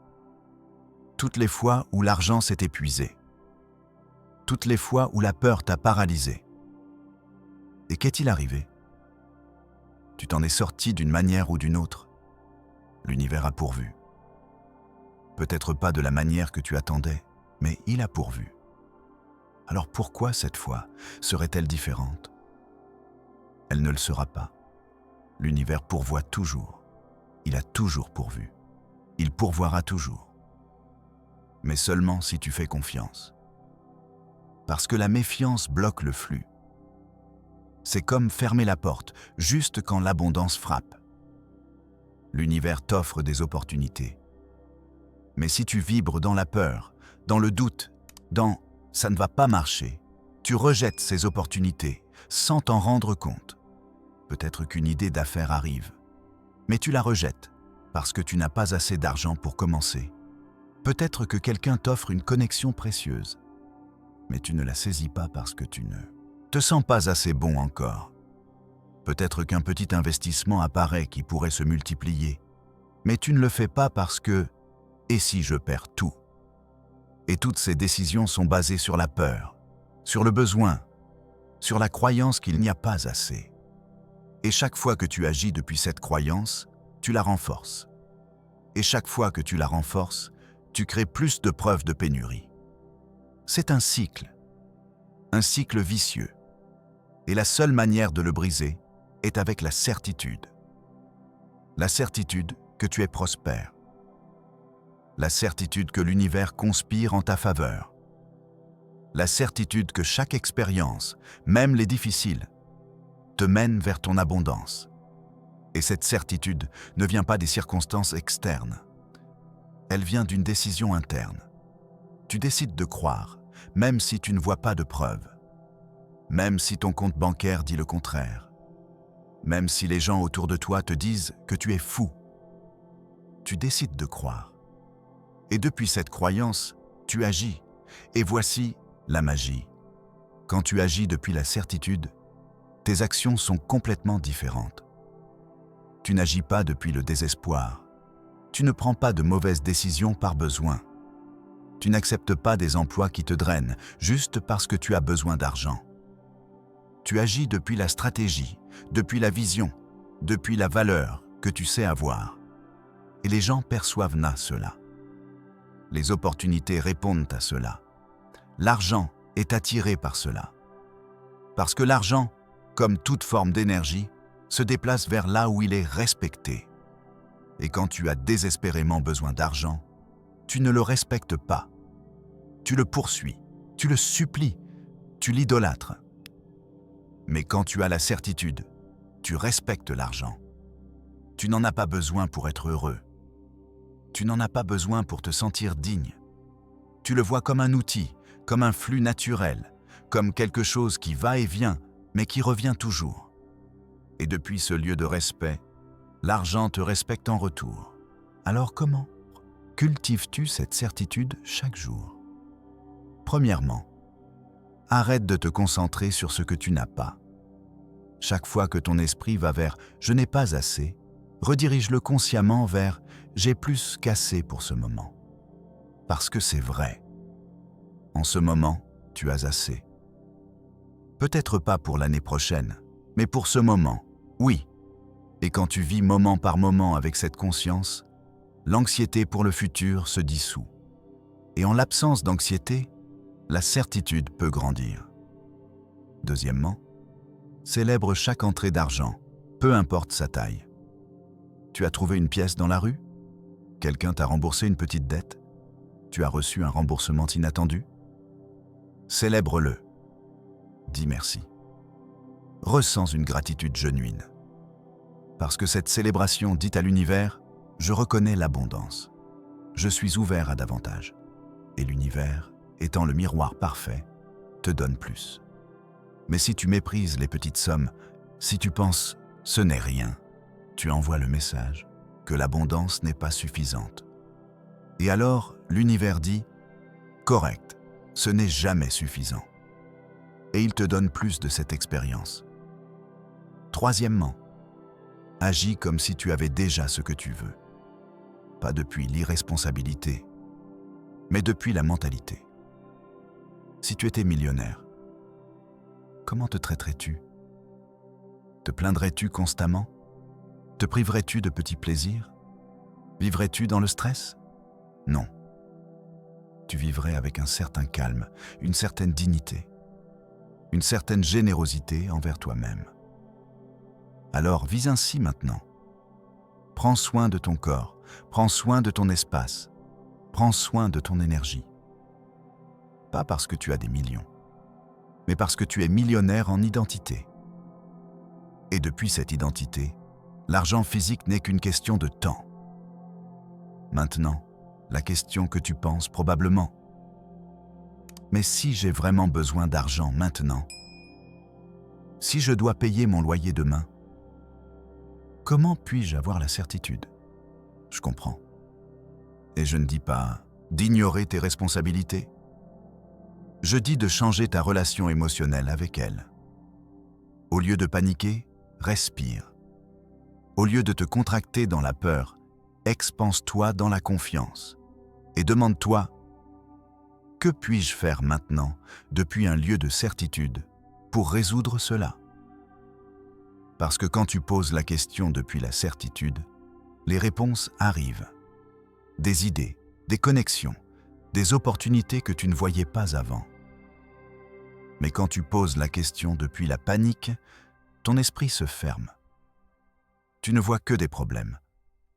Toutes les fois où l'argent s'est épuisé. Toutes les fois où la peur t'a paralysé. Et qu'est-il arrivé? Tu t'en es sorti d'une manière ou d'une autre. L'univers a pourvu. Peut-être pas de la manière que tu attendais, mais il a pourvu. Alors pourquoi cette fois serait-elle différente? Elle ne le sera pas. L'univers pourvoit toujours. Il a toujours pourvu. Il pourvoira toujours. Mais seulement si tu fais confiance. Parce que la méfiance bloque le flux. C'est comme fermer la porte juste quand l'abondance frappe. L'univers t'offre des opportunités. Mais si tu vibres dans la peur, dans le doute, dans « ça ne va pas marcher », tu rejettes ces opportunités sans t'en rendre compte. Peut-être qu'une idée d'affaires arrive, mais tu la rejettes parce que tu n'as pas assez d'argent pour commencer. Peut-être que quelqu'un t'offre une connexion précieuse, mais tu ne la saisis pas parce que tu ne te sens pas assez bon encore. Peut-être qu'un petit investissement apparaît qui pourrait se multiplier, mais tu ne le fais pas parce que « et si je perds tout ?» Et toutes ces décisions sont basées sur la peur, sur le besoin, sur la croyance qu'il n'y a pas assez. Et chaque fois que tu agis depuis cette croyance, tu la renforces. Et chaque fois que tu la renforces, tu crées plus de preuves de pénurie. C'est un cycle vicieux. Et la seule manière de le briser est avec la certitude. La certitude que tu es prospère. La certitude que l'univers conspire en ta faveur. La certitude que chaque expérience, même les difficiles, te mène vers ton abondance. Et cette certitude ne vient pas des circonstances externes. Elle vient d'une décision interne. Tu décides de croire, même si tu ne vois pas de preuves. Même si ton compte bancaire dit le contraire. Même si les gens autour de toi te disent que tu es fou. Tu décides de croire. Et depuis cette croyance, tu agis. Et voici la magie. Quand tu agis depuis la certitude, tes actions sont complètement différentes. Tu n'agis pas depuis le désespoir. Tu ne prends pas de mauvaises décisions par besoin. Tu n'acceptes pas des emplois qui te drainent juste parce que tu as besoin d'argent. Tu agis depuis la stratégie, depuis la vision, depuis la valeur que tu sais avoir. Et les gens perçoivent cela. Les opportunités répondent à cela. L'argent est attiré par cela. Parce que l'argent, comme toute forme d'énergie, se déplace vers là où il est respecté. Et quand tu as désespérément besoin d'argent, tu ne le respectes pas. Tu le poursuis, tu le supplies, tu l'idolâtres. Mais quand tu as la certitude, tu respectes l'argent. Tu n'en as pas besoin pour être heureux. Tu n'en as pas besoin pour te sentir digne. Tu le vois comme un outil, comme un flux naturel, comme quelque chose qui va et vient, mais qui revient toujours. Et depuis ce lieu de respect, l'argent te respecte en retour. Alors comment cultives-tu cette certitude chaque jour? Premièrement, arrête de te concentrer sur ce que tu n'as pas. Chaque fois que ton esprit va vers « je n'ai pas assez », redirige-le consciemment vers « j'ai plus qu'assez pour ce moment ». Parce que c'est vrai. En ce moment, tu as assez. Peut-être pas pour l'année prochaine, mais pour ce moment, oui. Et quand tu vis moment par moment avec cette conscience, l'anxiété pour le futur se dissout. Et en l'absence d'anxiété, la certitude peut grandir. Deuxièmement, célèbre chaque entrée d'argent, peu importe sa taille. Tu as trouvé une pièce dans la rue? Quelqu'un t'a remboursé une petite dette? Tu as reçu un remboursement inattendu? Célèbre-le. Dis merci. Ressens une gratitude genuine. Parce que cette célébration dit à l'univers « Je reconnais l'abondance. Je suis ouvert à davantage. » Et l'univers, étant le miroir parfait, te donne plus. Mais si tu méprises les petites sommes, si tu penses « ce n'est rien », tu envoies le message que l'abondance n'est pas suffisante. Et alors, l'univers dit « correct, ce n'est jamais suffisant. » Et il te donne plus de cette expérience. Troisièmement, agis comme si tu avais déjà ce que tu veux. Pas depuis l'irresponsabilité, mais depuis la mentalité. Si tu étais millionnaire, comment te traiterais-tu? Te plaindrais-tu constamment? Te priverais-tu de petits plaisirs? Vivrais-tu dans le stress? Non. Tu vivrais avec un certain calme, une certaine dignité, une certaine générosité envers toi-même. Alors vis ainsi maintenant. Prends soin de ton corps, prends soin de ton espace, prends soin de ton énergie. Pas parce que tu as des millions, mais parce que tu es millionnaire en identité. Et depuis cette identité, L'argent physique n'est qu'une question de temps. Maintenant, la question que tu penses probablement. Mais si j'ai vraiment besoin d'argent maintenant, si je dois payer mon loyer demain, comment puis-je avoir la certitude? Je comprends. Et je ne dis pas d'ignorer tes responsabilités. Je dis de changer ta relation émotionnelle avec elles. Au lieu de paniquer, respire. Au lieu de te contracter dans la peur, expanse-toi dans la confiance. Et demande-toi, que puis-je faire maintenant depuis un lieu de certitude pour résoudre cela? Parce que quand tu poses la question depuis la certitude, les réponses arrivent. Des idées, des connexions, des opportunités que tu ne voyais pas avant. Mais quand tu poses la question depuis la panique, ton esprit se ferme. Tu ne vois que des problèmes,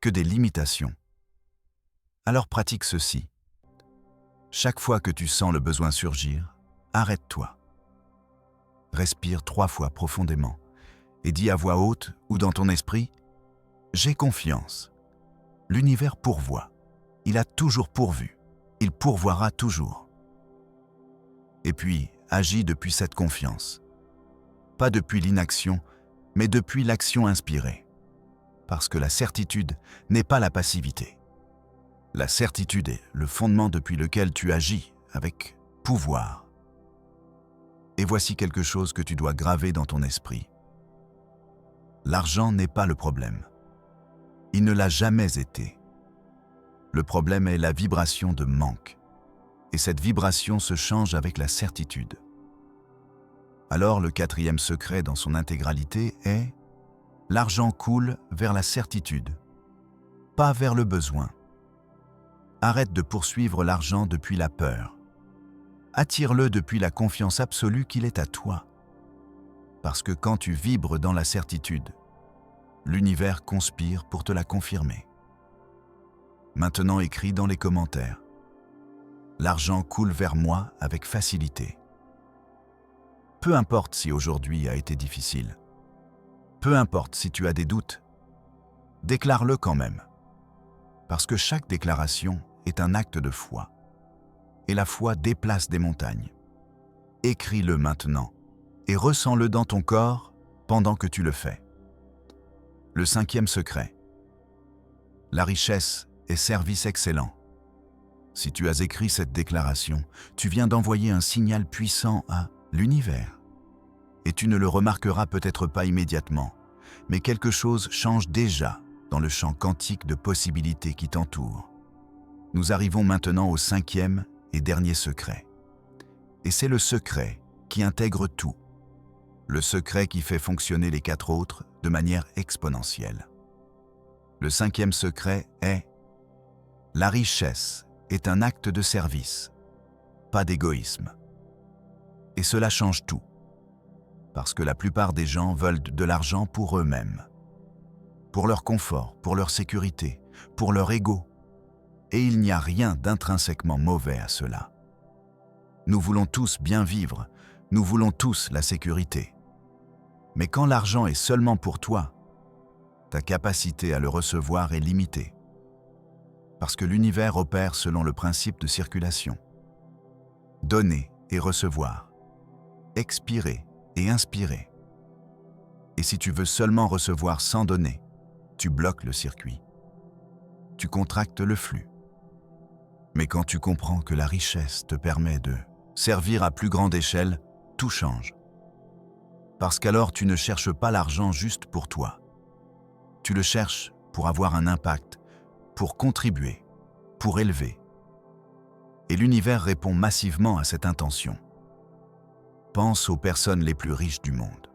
que des limitations. Alors pratique ceci. Chaque fois que tu sens le besoin surgir, arrête-toi. Respire 3 fois profondément et dis à voix haute ou dans ton esprit « J'ai confiance. L'univers pourvoit. Il a toujours pourvu. Il pourvoira toujours. » Et puis, agis depuis cette confiance. Pas depuis l'inaction, mais depuis l'action inspirée. Parce que la certitude n'est pas la passivité. La certitude est le fondement depuis lequel tu agis avec pouvoir. Et voici quelque chose que tu dois graver dans ton esprit. L'argent n'est pas le problème. Il ne l'a jamais été. Le problème est la vibration de manque. Et cette vibration se change avec la certitude. Alors le 4e secret dans son intégralité est « L'argent coule vers la certitude, pas vers le besoin. » Arrête de poursuivre l'argent depuis la peur. Attire-le depuis la confiance absolue qu'il est à toi. Parce que quand tu vibres dans la certitude, l'univers conspire pour te la confirmer. Maintenant écris dans les commentaires. L'argent coule vers moi avec facilité. Peu importe si aujourd'hui a été difficile. Peu importe si tu as des doutes. Déclare-le quand même. Parce que chaque déclaration est un acte de foi. Et la foi déplace des montagnes. Écris-le maintenant et ressens-le dans ton corps pendant que tu le fais. Le 5e secret. La richesse est service excellent. Si tu as écrit cette déclaration, tu viens d'envoyer un signal puissant à l'univers. Et tu ne le remarqueras peut-être pas immédiatement, mais quelque chose change déjà dans le champ quantique de possibilités qui t'entoure. Nous arrivons maintenant au 5e et dernier secret. Et c'est le secret qui intègre tout. Le secret qui fait fonctionner les 4 autres de manière exponentielle. Le 5e secret est « La richesse est un acte de service, pas d'égoïsme. » Et cela change tout. Parce que la plupart des gens veulent de l'argent pour eux-mêmes. Pour leur confort, pour leur sécurité, pour leur ego. Et il n'y a rien d'intrinsèquement mauvais à cela. Nous voulons tous bien vivre, nous voulons tous la sécurité. Mais quand l'argent est seulement pour toi, ta capacité à le recevoir est limitée. Parce que l'univers opère selon le principe de circulation. Donner et recevoir. Expirer et inspirer. Et si tu veux seulement recevoir sans donner, tu bloques le circuit. Tu contractes le flux. Mais quand tu comprends que la richesse te permet de servir à plus grande échelle, tout change. Parce qu'alors tu ne cherches pas l'argent juste pour toi. Tu le cherches pour avoir un impact, pour contribuer, pour élever. Et l'univers répond massivement à cette intention. Pense aux personnes les plus riches du monde.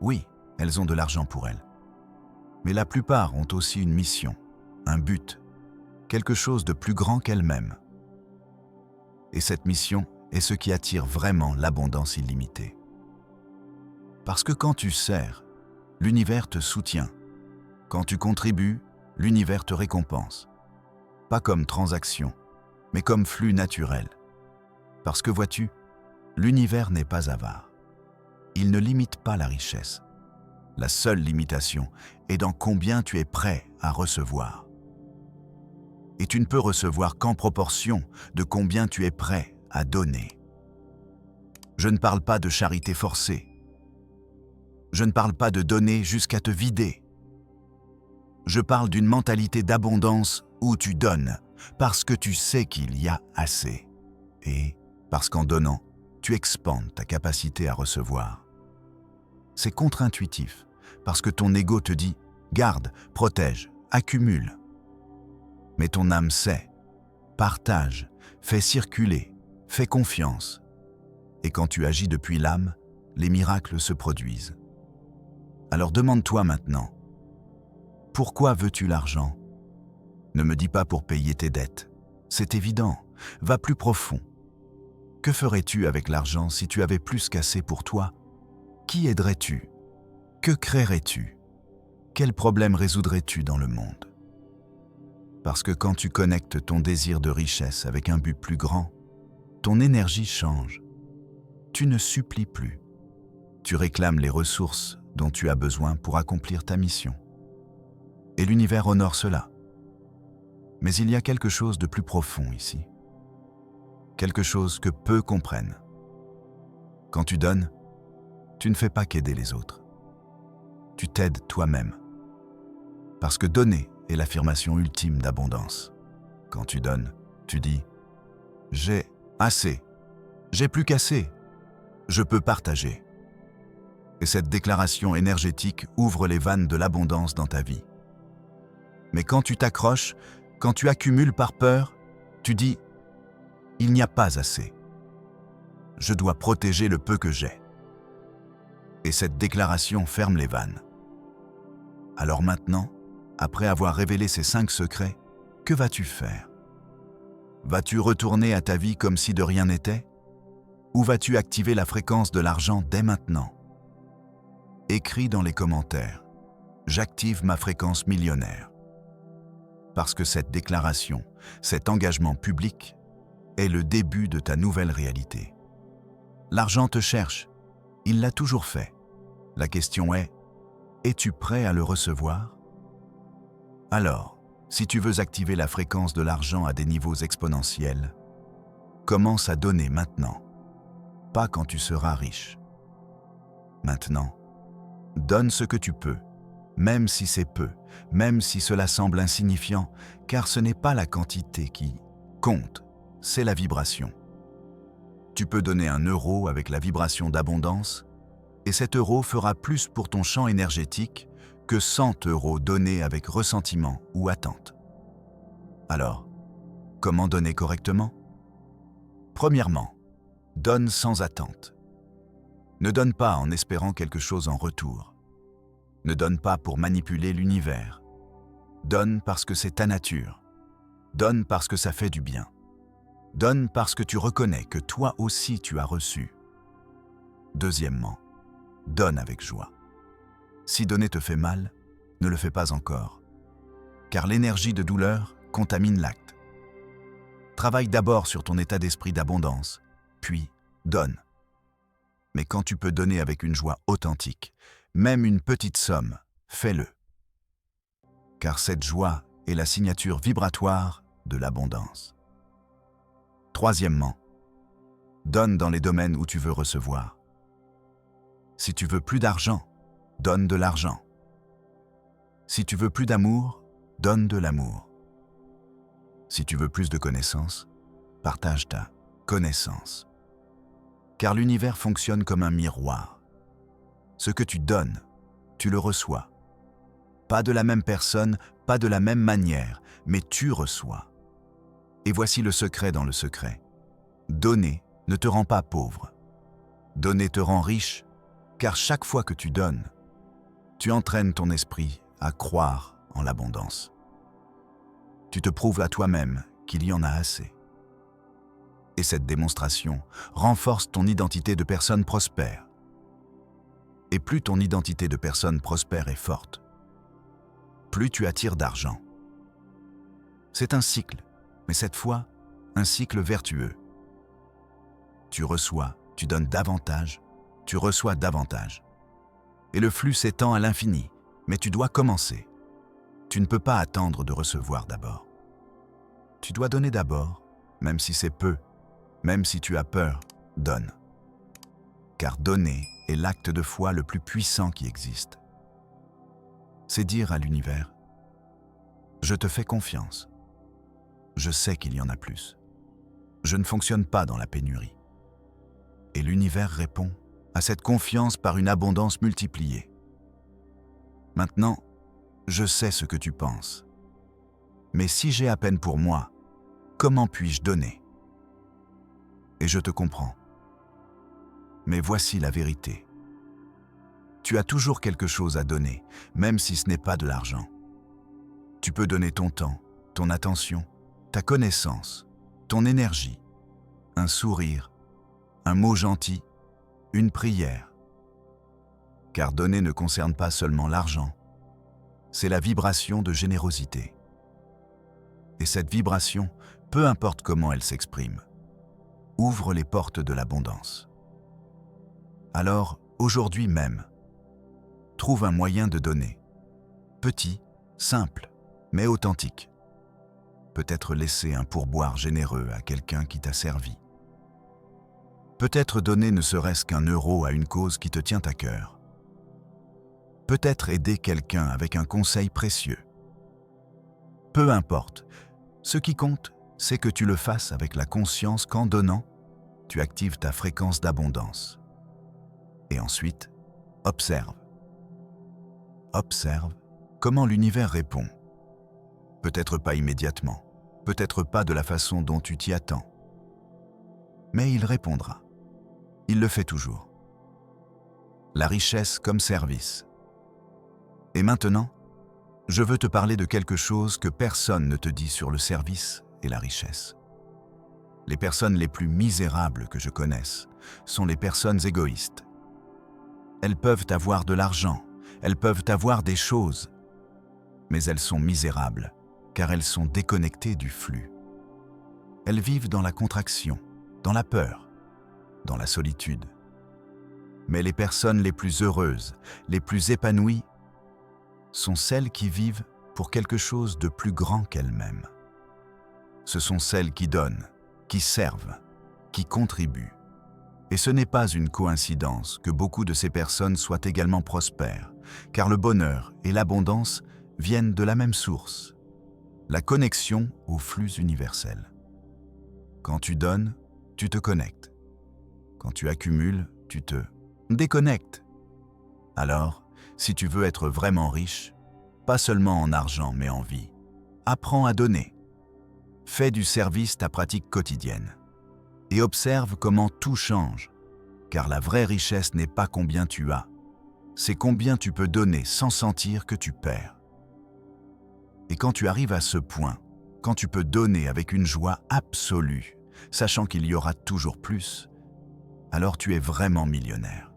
Oui, elles ont de l'argent pour elles. Mais la plupart ont aussi une mission, un but, quelque chose de plus grand qu'elles-mêmes. Et cette mission est ce qui attire vraiment l'abondance illimitée. Parce que quand tu sers, l'univers te soutient. Quand tu contribues, l'univers te récompense. Pas comme transaction, mais comme flux naturel. Parce que vois-tu, l'univers n'est pas avare. Il ne limite pas la richesse. La seule limitation est dans combien tu es prêt à recevoir. Et tu ne peux recevoir qu'en proportion de combien tu es prêt à donner. Je ne parle pas de charité forcée. Je ne parle pas de donner jusqu'à te vider. Je parle d'une mentalité d'abondance où tu donnes parce que tu sais qu'il y a assez. Et parce qu'en donnant, tu expandes ta capacité à recevoir. C'est contre-intuitif parce que ton ego te dit « garde, protège, accumule ». Mais ton âme sait, partage, fais circuler, fais confiance. Et quand tu agis depuis l'âme, les miracles se produisent. Alors demande-toi maintenant, pourquoi veux-tu l'argent? Ne me dis pas pour payer tes dettes. C'est évident, va plus profond. Que ferais-tu avec l'argent si tu avais plus qu'assez pour toi? Qui aiderais-tu? Que créerais-tu? Quel problème résoudrais-tu dans le monde? Parce que quand tu connectes ton désir de richesse avec un but plus grand, ton énergie change. Tu ne supplies plus. Tu réclames les ressources dont tu as besoin pour accomplir ta mission. Et l'univers honore cela. Mais il y a quelque chose de plus profond ici. Quelque chose que peu comprennent. Quand tu donnes, tu ne fais pas qu'aider les autres. Tu t'aides toi-même. Parce que donner est l'affirmation ultime d'abondance. Quand tu donnes, tu dis « J'ai assez, j'ai plus qu'assez, je peux partager ». Et cette déclaration énergétique ouvre les vannes de l'abondance dans ta vie. Mais quand tu t'accroches, quand tu accumules par peur, tu dis « Il n'y a pas assez. Je dois protéger le peu que j'ai. » Et cette déclaration ferme les vannes. Alors maintenant, après avoir révélé ces 5 secrets, que vas-tu faire? Vas-tu retourner à ta vie comme si de rien n'était? Ou vas-tu activer la fréquence de l'argent dès maintenant? Écris dans les commentaires « J'active ma fréquence millionnaire ». Parce que cette déclaration, cet engagement public, est le début de ta nouvelle réalité. L'argent te cherche, il l'a toujours fait. La question est, es-tu prêt à le recevoir? Alors, si tu veux activer la fréquence de l'argent à des niveaux exponentiels, commence à donner maintenant, pas quand tu seras riche. Maintenant, donne ce que tu peux, même si c'est peu, même si cela semble insignifiant, car ce n'est pas la quantité qui compte, c'est la vibration. Tu peux donner 1 euro avec la vibration d'abondance, et cet euro fera plus pour ton champ énergétique que 100 euros donnés avec ressentiment ou attente. Alors, comment donner correctement? Premièrement, donne sans attente. Ne donne pas en espérant quelque chose en retour. Ne donne pas pour manipuler l'univers. Donne parce que c'est ta nature. Donne parce que ça fait du bien. Donne parce que tu reconnais que toi aussi tu as reçu. Deuxièmement, donne avec joie. Si donner te fait mal, ne le fais pas encore, car l'énergie de douleur contamine l'acte. Travaille d'abord sur ton état d'esprit d'abondance, puis donne. Mais quand tu peux donner avec une joie authentique, même une petite somme, fais-le. Car cette joie est la signature vibratoire de l'abondance. Troisièmement, donne dans les domaines où tu veux recevoir. Si tu veux plus d'argent, donne de l'argent. Si tu veux plus d'amour, donne de l'amour. Si tu veux plus de connaissances, partage ta connaissance. Car l'univers fonctionne comme un miroir. Ce que tu donnes, tu le reçois. Pas de la même personne, pas de la même manière, mais tu reçois. Et voici le secret dans le secret. Donner ne te rend pas pauvre. Donner te rend riche, car chaque fois que tu donnes, tu entraînes ton esprit à croire en l'abondance. Tu te prouves à toi-même qu'il y en a assez. Et cette démonstration renforce ton identité de personne prospère. Et plus ton identité de personne prospère est forte, plus tu attires d'argent. C'est un cycle, mais cette fois, un cycle vertueux. Tu reçois, tu donnes davantage, tu reçois davantage. et le flux s'étend à l'infini, mais tu dois commencer. Tu ne peux pas attendre de recevoir d'abord. Tu dois donner d'abord, même si c'est peu, même si tu as peur, donne. Car donner est l'acte de foi le plus puissant qui existe. C'est dire à l'univers, je te fais confiance. Je sais qu'il y en a plus. Je ne fonctionne pas dans la pénurie. Et l'univers répond à cette confiance par une abondance multipliée. Maintenant, je sais ce que tu penses. Mais si j'ai à peine pour moi, comment puis-je donner? Et je te comprends. Mais voici la vérité. Tu as toujours quelque chose à donner, même si ce n'est pas de l'argent. Tu peux donner ton temps, ton attention, ta connaissance, ton énergie, un sourire, un mot gentil, une prière. Car donner ne concerne pas seulement l'argent, c'est la vibration de générosité. Et cette vibration, peu importe comment elle s'exprime, ouvre les portes de l'abondance. Alors, aujourd'hui même, trouve un moyen de donner. Petit, simple, mais authentique. Peut-être laisser un pourboire généreux à quelqu'un qui t'a servi. Peut-être donner ne serait-ce qu'1 euro à une cause qui te tient à cœur. Peut-être aider quelqu'un avec un conseil précieux. Peu importe, ce qui compte, c'est que tu le fasses avec la conscience qu'en donnant, tu actives ta fréquence d'abondance. Et ensuite, observe. Observe comment l'univers répond. Peut-être pas immédiatement, peut-être pas de la façon dont tu t'y attends. Mais il répondra. Il le fait toujours. La richesse comme service. Et maintenant, je veux te parler de quelque chose que personne ne te dit sur le service et la richesse. Les personnes les plus misérables que je connaisse sont les personnes égoïstes. Elles peuvent avoir de l'argent, elles peuvent avoir des choses, mais elles sont misérables car elles sont déconnectées du flux. Elles vivent dans la contraction, dans la peur, dans la solitude. Mais les personnes les plus heureuses, les plus épanouies, sont celles qui vivent pour quelque chose de plus grand qu'elles-mêmes. Ce sont celles qui donnent, qui servent, qui contribuent. Et ce n'est pas une coïncidence que beaucoup de ces personnes soient également prospères, car le bonheur et l'abondance viennent de la même source, la connexion au flux universel. Quand tu donnes, tu te connectes. Quand tu accumules, tu te déconnectes. Alors, si tu veux être vraiment riche, pas seulement en argent mais en vie, apprends à donner. Fais du service ta pratique quotidienne. Et observe comment tout change, car la vraie richesse n'est pas combien tu as, c'est combien tu peux donner sans sentir que tu perds. Et quand tu arrives à ce point, quand tu peux donner avec une joie absolue, sachant qu'il y aura toujours plus, alors tu es vraiment millionnaire.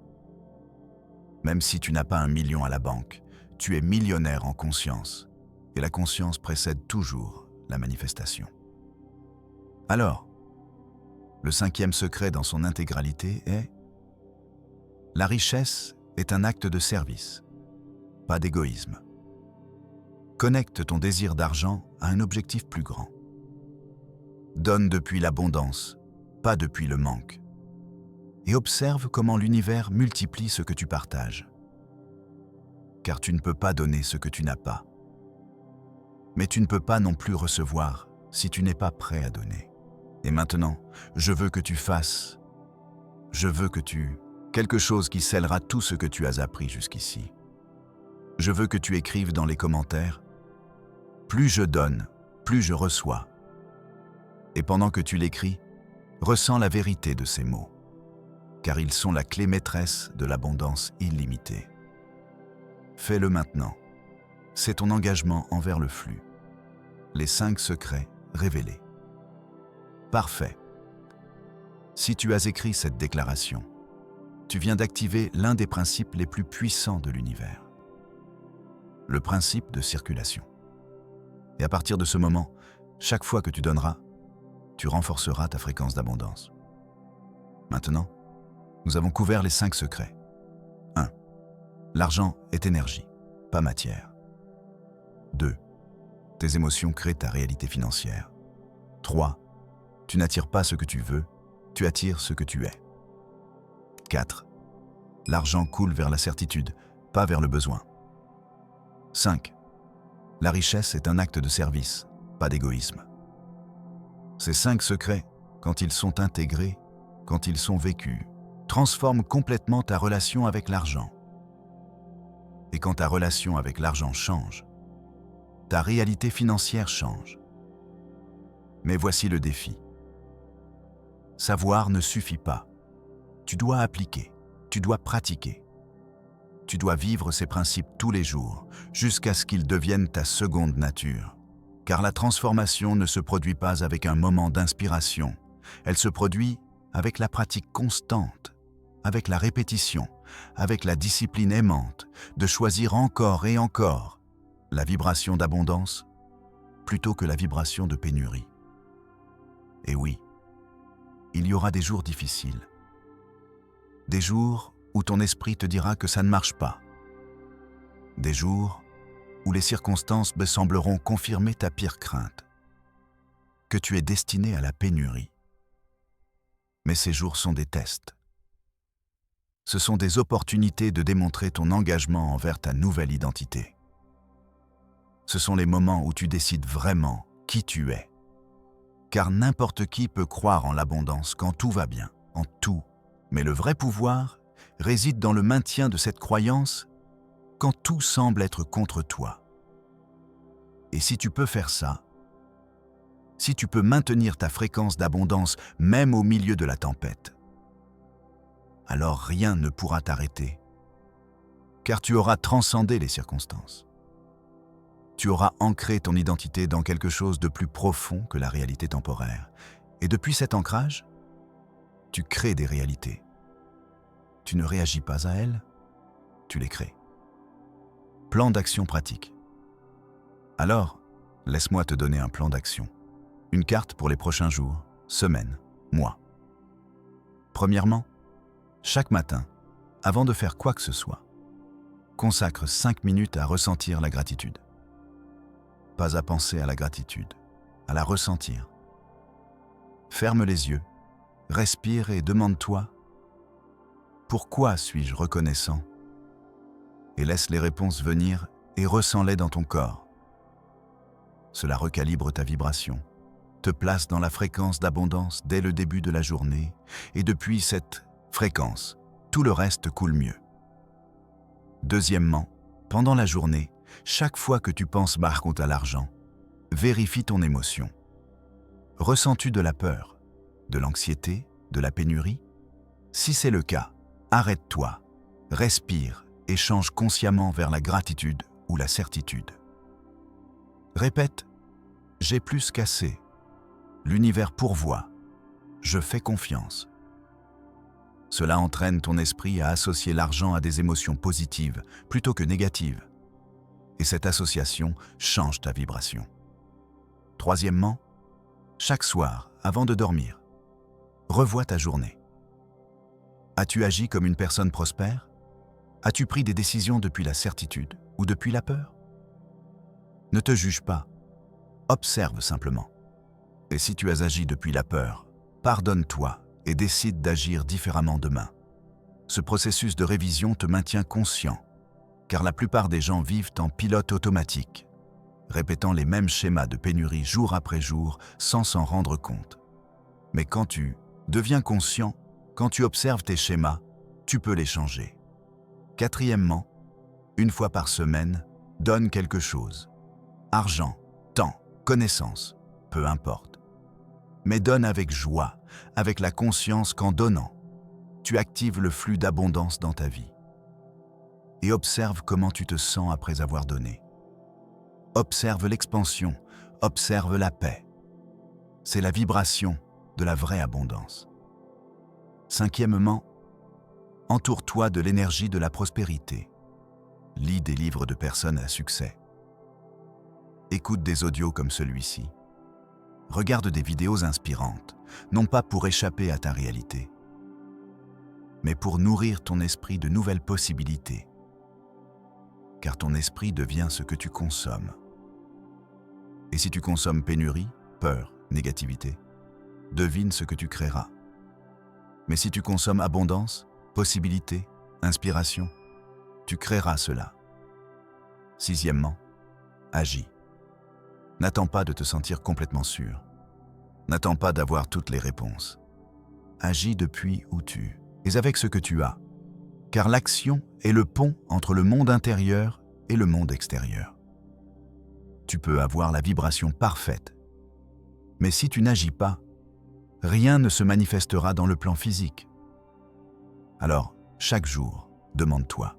Même si tu n'as pas 1 million à la banque, tu es millionnaire en conscience, et la conscience précède toujours la manifestation. Alors, le 5e secret dans son intégralité est: la richesse est un acte de service, pas d'égoïsme. Connecte ton désir d'argent à un objectif plus grand. Donne depuis l'abondance, pas depuis le manque. Et observe comment l'univers multiplie ce que tu partages. Car tu ne peux pas donner ce que tu n'as pas. Mais tu ne peux pas non plus recevoir si tu n'es pas prêt à donner. Et maintenant, je veux que tu fasses, quelque chose qui scellera tout ce que tu as appris jusqu'ici. Je veux que tu écrives dans les commentaires: plus je donne, plus je reçois. Et pendant que tu l'écris, ressens la vérité de ces mots, car ils sont la clé maîtresse de l'abondance illimitée. Fais-le maintenant. C'est ton engagement envers le flux. Les 5 secrets révélés. Parfait. Si tu as écrit cette déclaration, tu viens d'activer l'un des principes les plus puissants de l'univers. Le principe de circulation. Et à partir de ce moment, chaque fois que tu donneras, tu renforceras ta fréquence d'abondance. Maintenant, nous avons couvert les 5 secrets. 1. L'argent est énergie, pas matière. 2. Tes émotions créent ta réalité financière. 3. Tu n'attires pas ce que tu veux, tu attires ce que tu es. 4. L'argent coule vers la certitude, pas vers le besoin. 5. La richesse est un acte de service, pas d'égoïsme. Ces 5 secrets, quand ils sont intégrés, quand ils sont vécus, transforment complètement ta relation avec l'argent. Et quand ta relation avec l'argent change, ta réalité financière change. Mais voici le défi. Savoir ne suffit pas. Tu dois appliquer, tu dois pratiquer. Tu dois vivre ces principes tous les jours, jusqu'à ce qu'ils deviennent ta seconde nature. Car la transformation ne se produit pas avec un moment d'inspiration. Elle se produit avec la pratique constante, avec la répétition, avec la discipline aimante, de choisir encore et encore la vibration d'abondance plutôt que la vibration de pénurie. Et oui, il y aura des jours difficiles. Des jours où ton esprit te dira que ça ne marche pas. Des jours où les circonstances me sembleront confirmer ta pire crainte, que tu es destiné à la pénurie. Mais ces jours sont des tests. Ce sont des opportunités de démontrer ton engagement envers ta nouvelle identité. Ce sont les moments où tu décides vraiment qui tu es. Car n'importe qui peut croire en l'abondance quand tout va bien, en tout. Mais le vrai pouvoir réside dans le maintien de cette croyance quand tout semble être contre toi. Et si tu peux faire ça, si tu peux maintenir ta fréquence d'abondance même au milieu de la tempête, alors rien ne pourra t'arrêter, car tu auras transcendé les circonstances. Tu auras ancré ton identité dans quelque chose de plus profond que la réalité temporaire. Et depuis cet ancrage, tu crées des réalités. Tu ne réagis pas à elles, tu les crées. Plan d'action pratique. Alors, laisse-moi te donner un plan d'action. Une carte pour les prochains jours, semaines, mois. Premièrement, chaque matin, avant de faire quoi que ce soit, consacre 5 minutes à ressentir la gratitude. Pas à penser à la gratitude, à la ressentir. Ferme les yeux, respire et demande-toi « Pourquoi suis-je reconnaissant ?» Et laisse les réponses venir et ressens-les dans ton corps. Cela recalibre ta vibration, te place dans la fréquence d'abondance dès le début de la journée et depuis cette fréquence, tout le reste coule mieux. Deuxièmement, pendant la journée, chaque fois que tu penses à l'argent, vérifie ton émotion. Ressens-tu de la peur, de l'anxiété, de la pénurie? Si c'est le cas, arrête-toi, respire et change consciemment vers la gratitude ou la certitude. Répète « J'ai plus qu'assez »,« L'univers pourvoit »,« Je fais confiance ». Cela entraîne ton esprit à associer l'argent à des émotions positives plutôt que négatives. Et cette association change ta vibration. Troisièmement, chaque soir, avant de dormir, revois ta journée. As-tu agi comme une personne prospère? As-tu pris des décisions depuis la certitude ou depuis la peur? Ne te juge pas, observe simplement. Et si tu as agi depuis la peur, pardonne-toi et décide d'agir différemment demain. Ce processus de révision te maintient conscient, car la plupart des gens vivent en pilote automatique, répétant les mêmes schémas de pénurie jour après jour sans s'en rendre compte. Mais quand tu deviens conscient, quand tu observes tes schémas, tu peux les changer. Quatrièmement, une fois par semaine, donne quelque chose. Argent, temps, connaissance, peu importe. Mais donne avec joie, avec la conscience qu'en donnant, tu actives le flux d'abondance dans ta vie. Et observe comment tu te sens après avoir donné. Observe l'expansion, observe la paix. C'est la vibration de la vraie abondance. Cinquièmement, entoure-toi de l'énergie de la prospérité. Lis des livres de personnes à succès. Écoute des audios comme celui-ci. Regarde des vidéos inspirantes, non pas pour échapper à ta réalité, mais pour nourrir ton esprit de nouvelles possibilités. car ton esprit devient ce que tu consommes. Et si tu consommes pénurie, peur, négativité, devine ce que tu créeras. Mais si tu consommes abondance, possibilité, inspiration, tu créeras cela. Sixièmement, agis. N'attends pas de te sentir complètement sûr. N'attends pas d'avoir toutes les réponses. Agis depuis où tu es avec ce que tu as, car l'action est le pont entre le monde intérieur et le monde extérieur. Tu peux avoir la vibration parfaite, mais si tu n'agis pas, rien ne se manifestera dans le plan physique. Alors, chaque jour, demande-toi,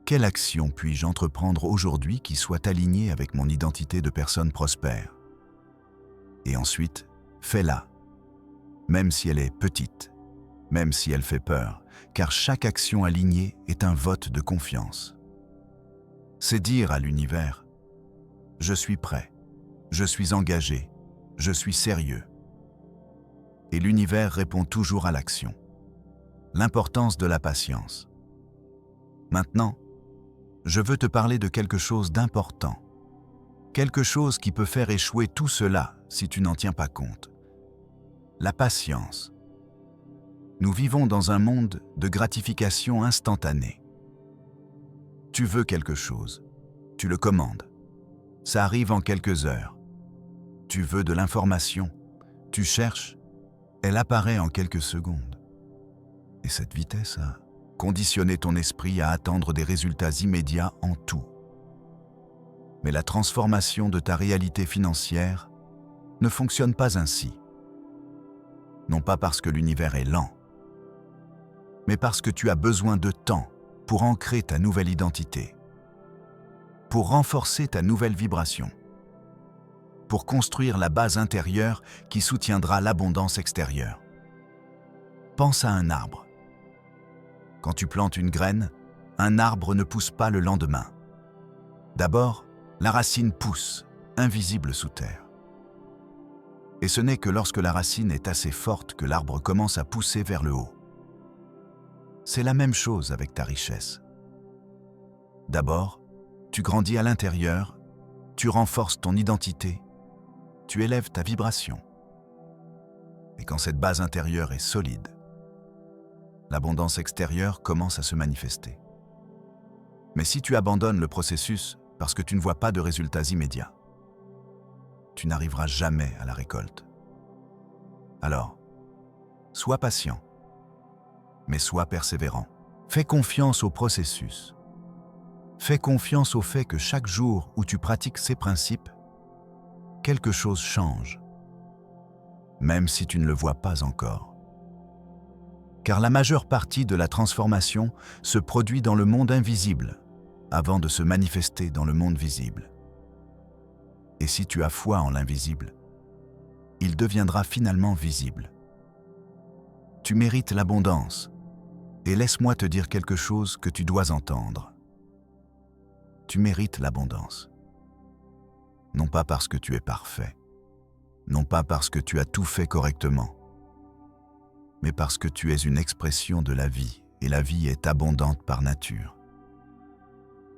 quelle action puis-je entreprendre aujourd'hui qui soit alignée avec mon identité de personne prospère? Et ensuite, fais-la, même si elle est petite, même si elle fait peur, car chaque action alignée est un vote de confiance. C'est dire à l'univers, je suis prêt, je suis engagé, je suis sérieux. Et l'univers répond toujours à l'action. L'importance de la patience. Maintenant, je veux te parler de quelque chose d'important. Quelque chose qui peut faire échouer tout cela si tu n'en tiens pas compte. La patience. Nous vivons dans un monde de gratification instantanée. Tu veux quelque chose, tu le commandes. Ça arrive en quelques heures. Tu veux de l'information, tu cherches, elle apparaît en quelques secondes. Et cette vitesse a conditionné ton esprit à attendre des résultats immédiats en tout. Mais la transformation de ta réalité financière ne fonctionne pas ainsi. Non pas parce que l'univers est lent, mais parce que tu as besoin de temps pour ancrer ta nouvelle identité, pour renforcer ta nouvelle vibration, pour construire la base intérieure qui soutiendra l'abondance extérieure. Pense à un arbre. Quand tu plantes une graine, un arbre ne pousse pas le lendemain. D'abord, la racine pousse, invisible sous terre. Et ce n'est que lorsque la racine est assez forte que l'arbre commence à pousser vers le haut. C'est la même chose avec ta richesse. D'abord, tu grandis à l'intérieur, tu renforces ton identité, tu élèves ta vibration. Et quand cette base intérieure est solide, l'abondance extérieure commence à se manifester. Mais si tu abandonnes le processus parce que tu ne vois pas de résultats immédiats, tu n'arriveras jamais à la récolte. Alors, sois patient, mais sois persévérant. Fais confiance au processus. Fais confiance au fait que chaque jour où tu pratiques ces principes, quelque chose change, même si tu ne le vois pas encore. Car la majeure partie de la transformation se produit dans le monde invisible avant de se manifester dans le monde visible. Et si tu as foi en l'invisible, il deviendra finalement visible. Tu mérites l'abondance, et laisse-moi te dire quelque chose que tu dois entendre. Tu mérites l'abondance. Non pas parce que tu es parfait, non pas parce que tu as tout fait correctement, mais parce que tu es une expression de la vie, et la vie est abondante par nature.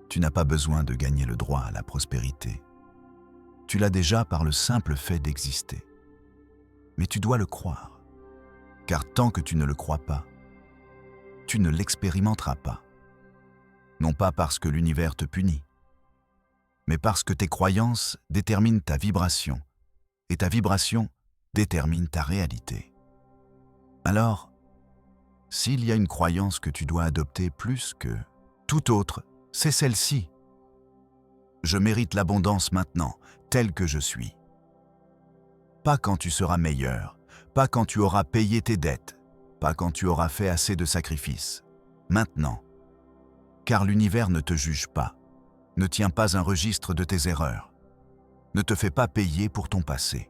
Tu n'as pas besoin de gagner le droit à la prospérité. Tu l'as déjà par le simple fait d'exister. Mais tu dois le croire, car tant que tu ne le crois pas, tu ne l'expérimenteras pas. Non pas parce que l'univers te punit, mais parce que tes croyances déterminent ta vibration, et ta vibration détermine ta réalité. Alors, s'il y a une croyance que tu dois adopter plus que toute autre, c'est celle-ci. Je mérite l'abondance maintenant, telle que je suis. Pas quand tu seras meilleur, pas quand tu auras payé tes dettes, pas quand tu auras fait assez de sacrifices. Maintenant. Car l'univers ne te juge pas, ne tient pas un registre de tes erreurs, ne te fait pas payer pour ton passé.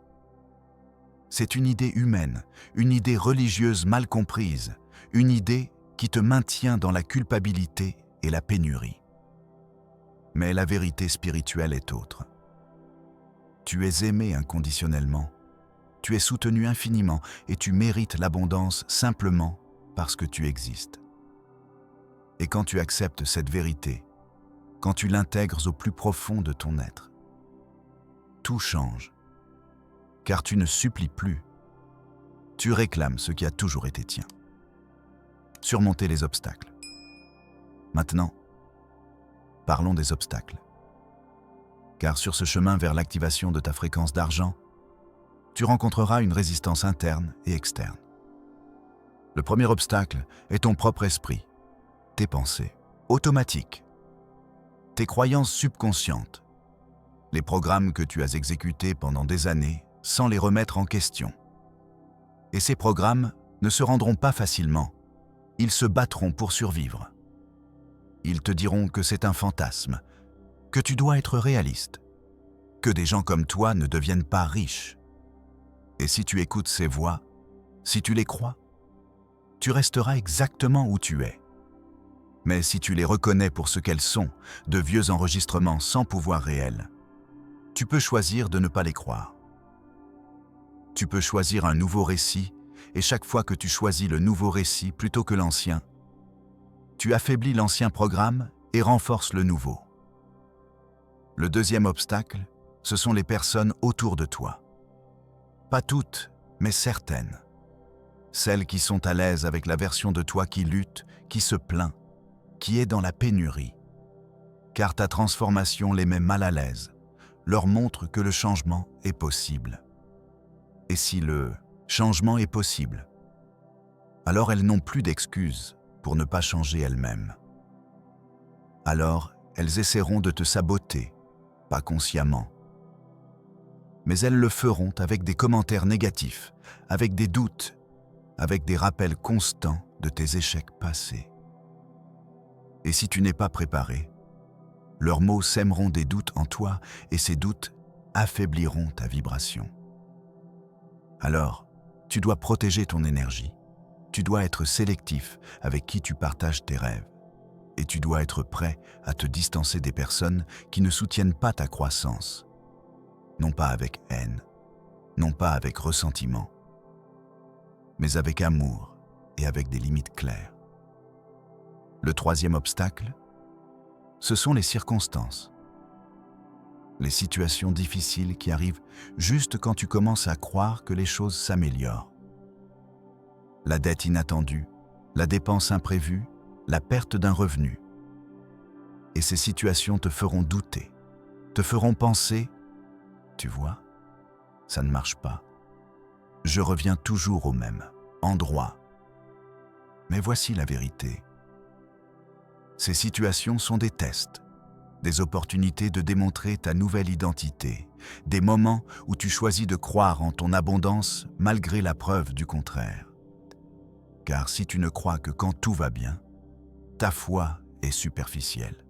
C'est une idée humaine, une idée religieuse mal comprise, une idée qui te maintient dans la culpabilité et la pénurie. Mais la vérité spirituelle est autre. Tu es aimé inconditionnellement, tu es soutenu infiniment et tu mérites l'abondance simplement parce que tu existes. Et quand tu acceptes cette vérité, quand tu l'intègres au plus profond de ton être. Tout change, car tu ne supplies plus, tu réclames ce qui a toujours été tien. Surmonter les obstacles. Maintenant, parlons des obstacles. Car sur ce chemin vers l'activation de ta fréquence d'argent, tu rencontreras une résistance interne et externe. Le premier obstacle est ton propre esprit, tes pensées automatiques, tes croyances subconscientes, les programmes que tu as exécutés pendant des années sans les remettre en question. Et ces programmes ne se rendront pas facilement, ils se battront pour survivre. Ils te diront que c'est un fantasme, que tu dois être réaliste, que des gens comme toi ne deviennent pas riches. Et si tu écoutes ces voix, si tu les crois, tu resteras exactement où tu es. Mais si tu les reconnais pour ce qu'elles sont, de vieux enregistrements sans pouvoir réel, tu peux choisir de ne pas les croire. Tu peux choisir un nouveau récit, et chaque fois que tu choisis le nouveau récit plutôt que l'ancien, tu affaiblis l'ancien programme et renforces le nouveau. Le deuxième obstacle, ce sont les personnes autour de toi. Pas toutes, mais certaines. Celles qui sont à l'aise avec la version de toi qui lutte, qui se plaint, qui est dans la pénurie. Car ta transformation les met mal à l'aise, leur montre que le changement est possible. Et si le changement est possible, alors elles n'ont plus d'excuses pour ne pas changer elles-mêmes. Alors, elles essaieront de te saboter, pas consciemment. Mais elles le feront avec des commentaires négatifs, avec des doutes, avec des rappels constants de tes échecs passés. Et si tu n'es pas préparé, leurs mots sèmeront des doutes en toi et ces doutes affaibliront ta vibration. Alors, tu dois protéger ton énergie. Tu dois être sélectif avec qui tu partages tes rêves. Et tu dois être prêt à te distancer des personnes qui ne soutiennent pas ta croissance. Non pas avec haine, non pas avec ressentiment, mais avec amour et avec des limites claires. Le troisième obstacle, ce sont les circonstances. Les situations difficiles qui arrivent juste quand tu commences à croire que les choses s'améliorent. La dette inattendue, la dépense imprévue, la perte d'un revenu. Et ces situations te feront douter, te feront penser, tu vois, ça ne marche pas. Je reviens toujours au même endroit. Mais voici la vérité. Ces situations sont des tests, des opportunités de démontrer ta nouvelle identité, des moments où tu choisis de croire en ton abondance malgré la preuve du contraire. Car si tu ne crois que quand tout va bien, ta foi est superficielle.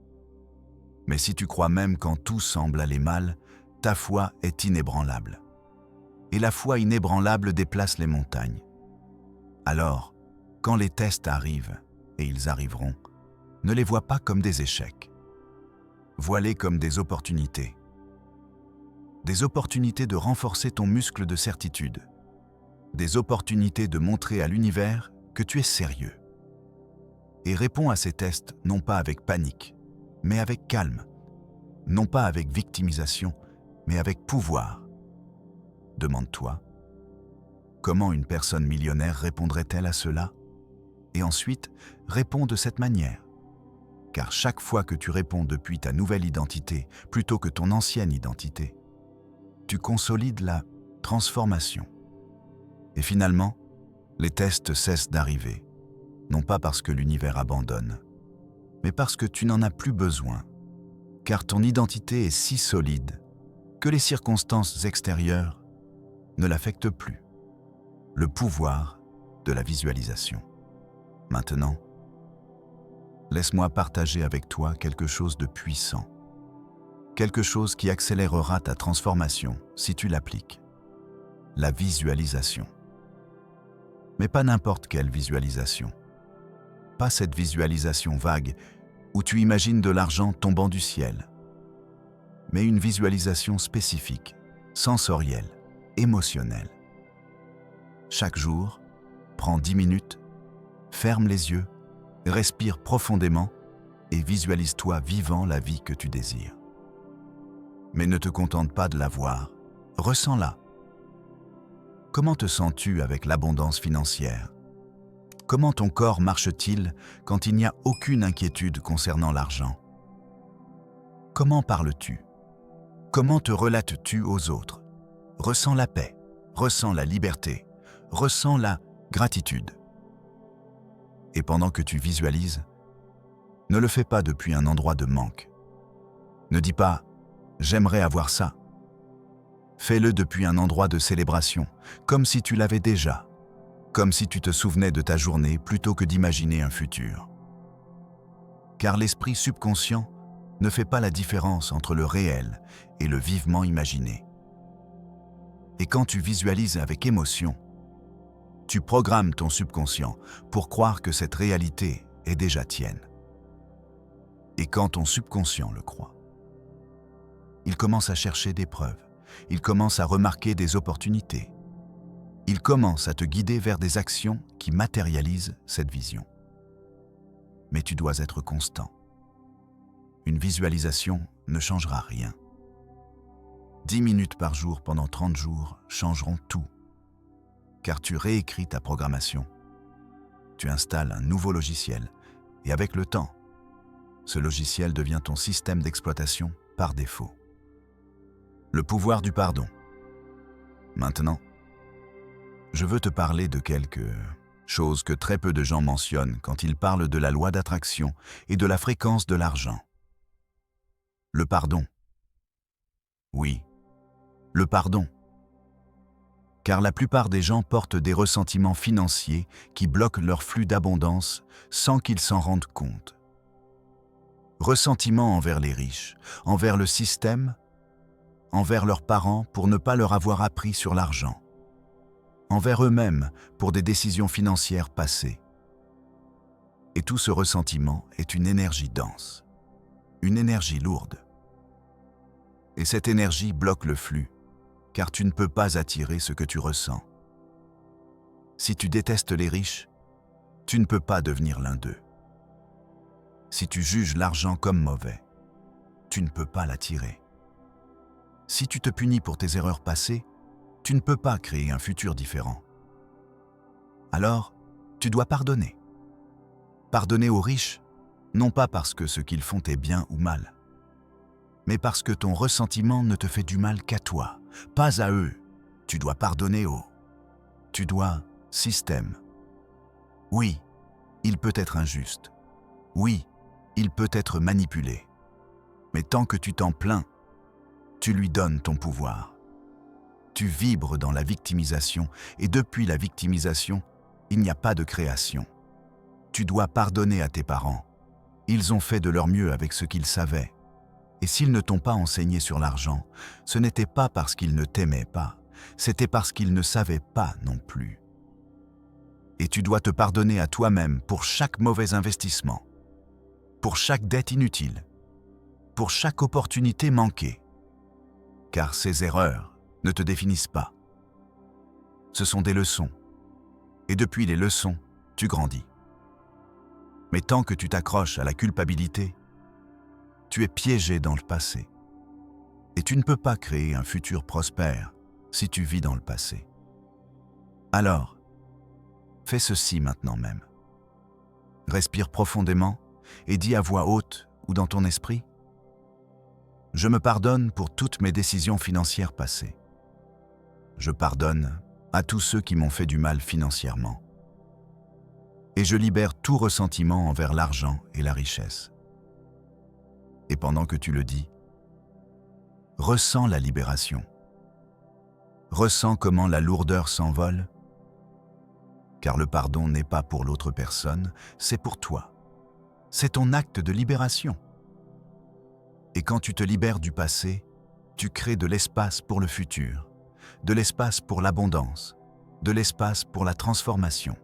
Mais si tu crois même quand tout semble aller mal, ta foi est inébranlable. Et la foi inébranlable déplace les montagnes. Alors, quand les tests arrivent, et ils arriveront, ne les vois pas comme des échecs. Vois-les comme des opportunités. Des opportunités de renforcer ton muscle de certitude. Des opportunités de montrer à l'univers que tu es sérieux. Et réponds à ces tests non pas avec panique, mais avec calme. Non pas avec victimisation, mais avec pouvoir. Demande-toi, comment une personne millionnaire répondrait-elle à cela? Et ensuite, réponds de cette manière. Car chaque fois que tu réponds depuis ta nouvelle identité plutôt que ton ancienne identité, tu consolides la transformation. Et finalement, les tests cessent d'arriver, non pas parce que l'univers abandonne, mais parce que tu n'en as plus besoin, car ton identité est si solide que les circonstances extérieures ne l'affectent plus. Le pouvoir de la visualisation. Maintenant, laisse-moi partager avec toi quelque chose de puissant, quelque chose qui accélérera ta transformation si tu l'appliques. La visualisation. Mais pas n'importe quelle visualisation. Pas cette visualisation vague où tu imagines de l'argent tombant du ciel, mais une visualisation spécifique, sensorielle, émotionnelle. Chaque jour, prends 10 minutes, ferme les yeux, respire profondément et visualise-toi vivant la vie que tu désires. Mais ne te contente pas de la voir, ressens-la. Comment te sens-tu avec l'abondance financière? Comment ton corps marche-t-il quand il n'y a aucune inquiétude concernant l'argent? Comment parles-tu? Comment te relates-tu aux autres? Ressens la paix, ressens la liberté, ressens la gratitude. Et pendant que tu visualises, ne le fais pas depuis un endroit de manque. Ne dis pas « j'aimerais avoir ça ». Fais-le depuis un endroit de célébration, comme si tu l'avais déjà, comme si tu te souvenais de ta journée plutôt que d'imaginer un futur. Car l'esprit subconscient ne fait pas la différence entre le réel et le vivement imaginé. Et quand tu visualises avec émotion, tu programmes ton subconscient pour croire que cette réalité est déjà tienne. Et quand ton subconscient le croit, il commence à chercher des preuves, il commence à remarquer des opportunités, il commence à te guider vers des actions qui matérialisent cette vision. Mais tu dois être constant. Une visualisation ne changera rien. 10 minutes par jour pendant 30 jours changeront tout, car tu réécris ta programmation. Tu installes un nouveau logiciel et avec le temps, ce logiciel devient ton système d'exploitation par défaut. Le pouvoir du pardon. Maintenant, je veux te parler de quelque chose que très peu de gens mentionnent quand ils parlent de la loi d'attraction et de la fréquence de l'argent. Le pardon. Oui, le pardon. Car la plupart des gens portent des ressentiments financiers qui bloquent leur flux d'abondance sans qu'ils s'en rendent compte. Ressentiments envers les riches, envers le système, envers leurs parents pour ne pas leur avoir appris sur l'argent, envers eux-mêmes pour des décisions financières passées. Et tout ce ressentiment est une énergie dense, une énergie lourde. Et cette énergie bloque le flux, car tu ne peux pas attirer ce que tu ressens. Si tu détestes les riches, tu ne peux pas devenir l'un d'eux. Si tu juges l'argent comme mauvais, tu ne peux pas l'attirer. Si tu te punis pour tes erreurs passées, tu ne peux pas créer un futur différent. Alors, tu dois pardonner. Pardonner aux riches, non pas parce que ce qu'ils font est bien ou mal, mais parce que ton ressentiment ne te fait du mal qu'à toi, pas à eux. Tu dois pardonner aux... Tu dois système. Oui, il peut être injuste. Oui, il peut être manipulé. Mais tant que tu t'en plains, tu lui donnes ton pouvoir. Tu vibres dans la victimisation et depuis la victimisation, il n'y a pas de création. Tu dois pardonner à tes parents. Ils ont fait de leur mieux avec ce qu'ils savaient. Et s'ils ne t'ont pas enseigné sur l'argent, ce n'était pas parce qu'ils ne t'aimaient pas, c'était parce qu'ils ne savaient pas non plus. Et tu dois te pardonner à toi-même pour chaque mauvais investissement, pour chaque dette inutile, pour chaque opportunité manquée. Car ces erreurs ne te définissent pas. Ce sont des leçons. Et depuis les leçons, tu grandis. Mais tant que tu t'accroches à la culpabilité, tu es piégé dans le passé. Et tu ne peux pas créer un futur prospère si tu vis dans le passé. Alors, fais ceci maintenant même. Respire profondément et dis à voix haute ou dans ton esprit « Je me pardonne pour toutes mes décisions financières passées. Je pardonne à tous ceux qui m'ont fait du mal financièrement. Et je libère tout ressentiment envers l'argent et la richesse. » Et pendant que tu le dis, ressens la libération. Ressens comment la lourdeur s'envole, car le pardon n'est pas pour l'autre personne, c'est pour toi. C'est ton acte de libération. Et quand tu te libères du passé, tu crées de l'espace pour le futur, de l'espace pour l'abondance, de l'espace pour la transformation.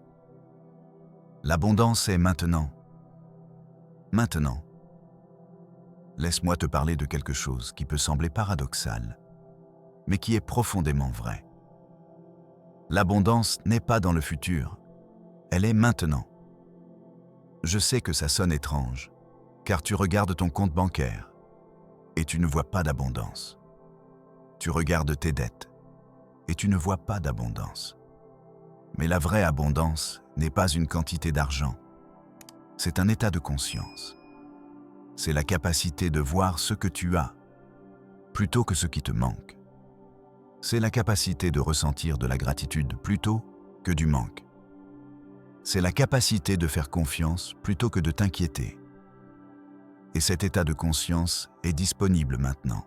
L'abondance est maintenant. Maintenant. Laisse-moi te parler de quelque chose qui peut sembler paradoxal, mais qui est profondément vrai. L'abondance n'est pas dans le futur, elle est maintenant. Je sais que ça sonne étrange, car tu regardes ton compte bancaire et tu ne vois pas d'abondance. Tu regardes tes dettes et tu ne vois pas d'abondance. Mais la vraie abondance n'est pas une quantité d'argent, c'est un état de conscience. C'est la capacité de voir ce que tu as plutôt que ce qui te manque. C'est la capacité de ressentir de la gratitude plutôt que du manque. C'est la capacité de faire confiance plutôt que de t'inquiéter. Et cet état de conscience est disponible maintenant.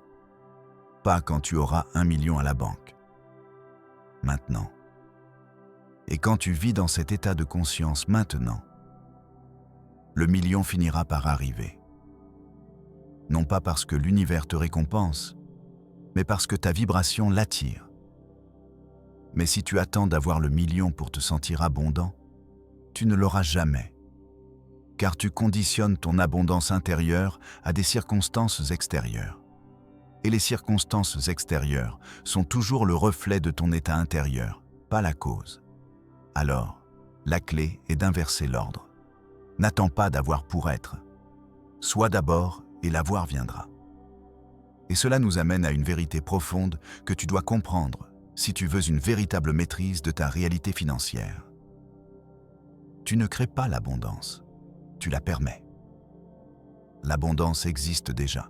Pas quand tu auras 1 million à la banque. Maintenant. Et quand tu vis dans cet état de conscience maintenant, le million finira par arriver. Non pas parce que l'univers te récompense, mais parce que ta vibration l'attire. Mais si tu attends d'avoir le million pour te sentir abondant, tu ne l'auras jamais, car tu conditionnes ton abondance intérieure à des circonstances extérieures. Et les circonstances extérieures sont toujours le reflet de ton état intérieur, pas la cause. Alors, la clé est d'inverser l'ordre. N'attends pas d'avoir pour être. Sois d'abord et l'avoir viendra. Et cela nous amène à une vérité profonde que tu dois comprendre si tu veux une véritable maîtrise de ta réalité financière. Tu ne crées pas l'abondance, tu la permets. L'abondance existe déjà.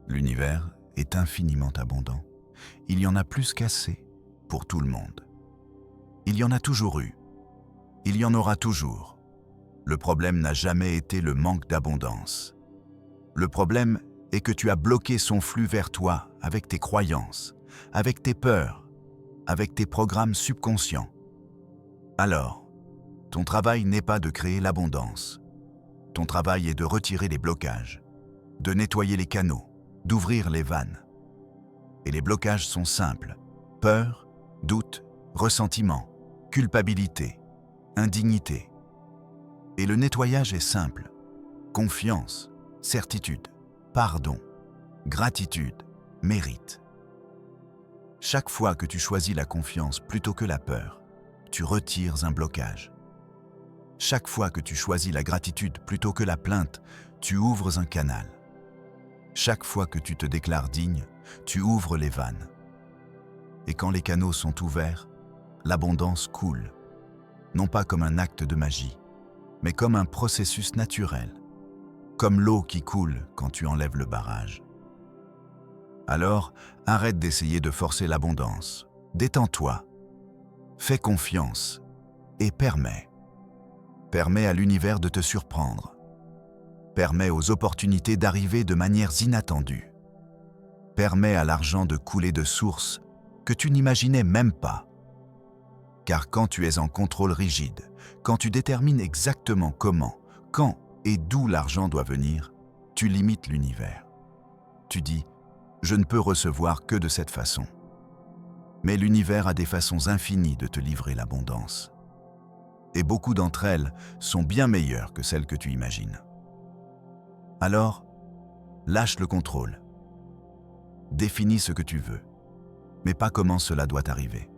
L'univers est infiniment abondant. Il y en a plus qu'assez pour tout le monde. Il y en a toujours eu. Il y en aura toujours. Le problème n'a jamais été le manque d'abondance. Le problème est que tu as bloqué son flux vers toi avec tes croyances, avec tes peurs, avec tes programmes subconscients. Alors, ton travail n'est pas de créer l'abondance. Ton travail est de retirer les blocages, de nettoyer les canaux, d'ouvrir les vannes. Et les blocages sont simples. Peur, doute, ressentiment, culpabilité, indignité. Et le nettoyage est simple. Confiance, certitude, pardon, gratitude, mérite. Chaque fois que tu choisis la confiance plutôt que la peur, tu retires un blocage. Chaque fois que tu choisis la gratitude plutôt que la plainte, tu ouvres un canal. Chaque fois que tu te déclares digne, tu ouvres les vannes. Et quand les canaux sont ouverts, l'abondance coule, non pas comme un acte de magie, mais comme un processus naturel, comme l'eau qui coule quand tu enlèves le barrage. Alors, arrête d'essayer de forcer l'abondance, détends-toi, fais confiance et permets. Permets à l'univers de te surprendre. Permets aux opportunités d'arriver de manières inattendues. Permets à l'argent de couler de sources que tu n'imaginais même pas. Car quand tu es en contrôle rigide, quand tu détermines exactement comment, quand et d'où l'argent doit venir, tu limites l'univers. Tu dis « je ne peux recevoir que de cette façon ». Mais l'univers a des façons infinies de te livrer l'abondance. Et beaucoup d'entre elles sont bien meilleures que celles que tu imagines. Alors, lâche le contrôle. Définis ce que tu veux, mais pas comment cela doit arriver.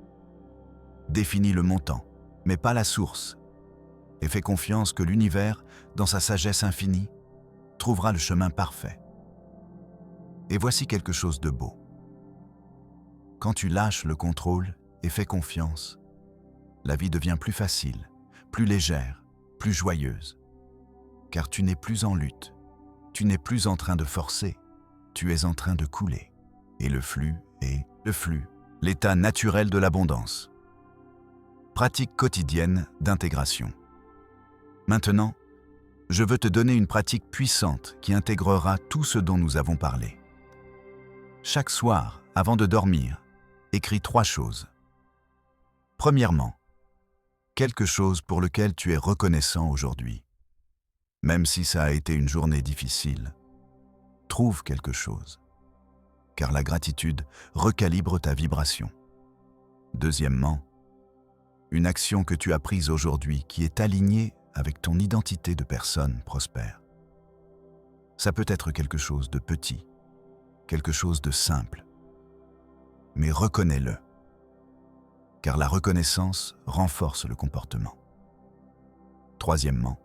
Définis le montant, mais pas la source. Et fais confiance que l'univers, dans sa sagesse infinie, trouvera le chemin parfait. Et voici quelque chose de beau. Quand tu lâches le contrôle et fais confiance, la vie devient plus facile, plus légère, plus joyeuse. Car tu n'es plus en lutte, tu n'es plus en train de forcer, tu es en train de couler. Et le flux est l'état naturel de l'abondance. Pratique quotidienne d'intégration. Maintenant, je veux te donner une pratique puissante qui intégrera tout ce dont nous avons parlé. Chaque soir, avant de dormir, écris 3 choses. Premièrement, quelque chose pour lequel tu es reconnaissant aujourd'hui. Même si ça a été une journée difficile, trouve quelque chose. Car la gratitude recalibre ta vibration. Deuxièmement, une action que tu as prise aujourd'hui qui est alignée avec ton identité de personne prospère. Ça peut être quelque chose de petit, quelque chose de simple, mais reconnais-le, car la reconnaissance renforce le comportement. Troisièmement,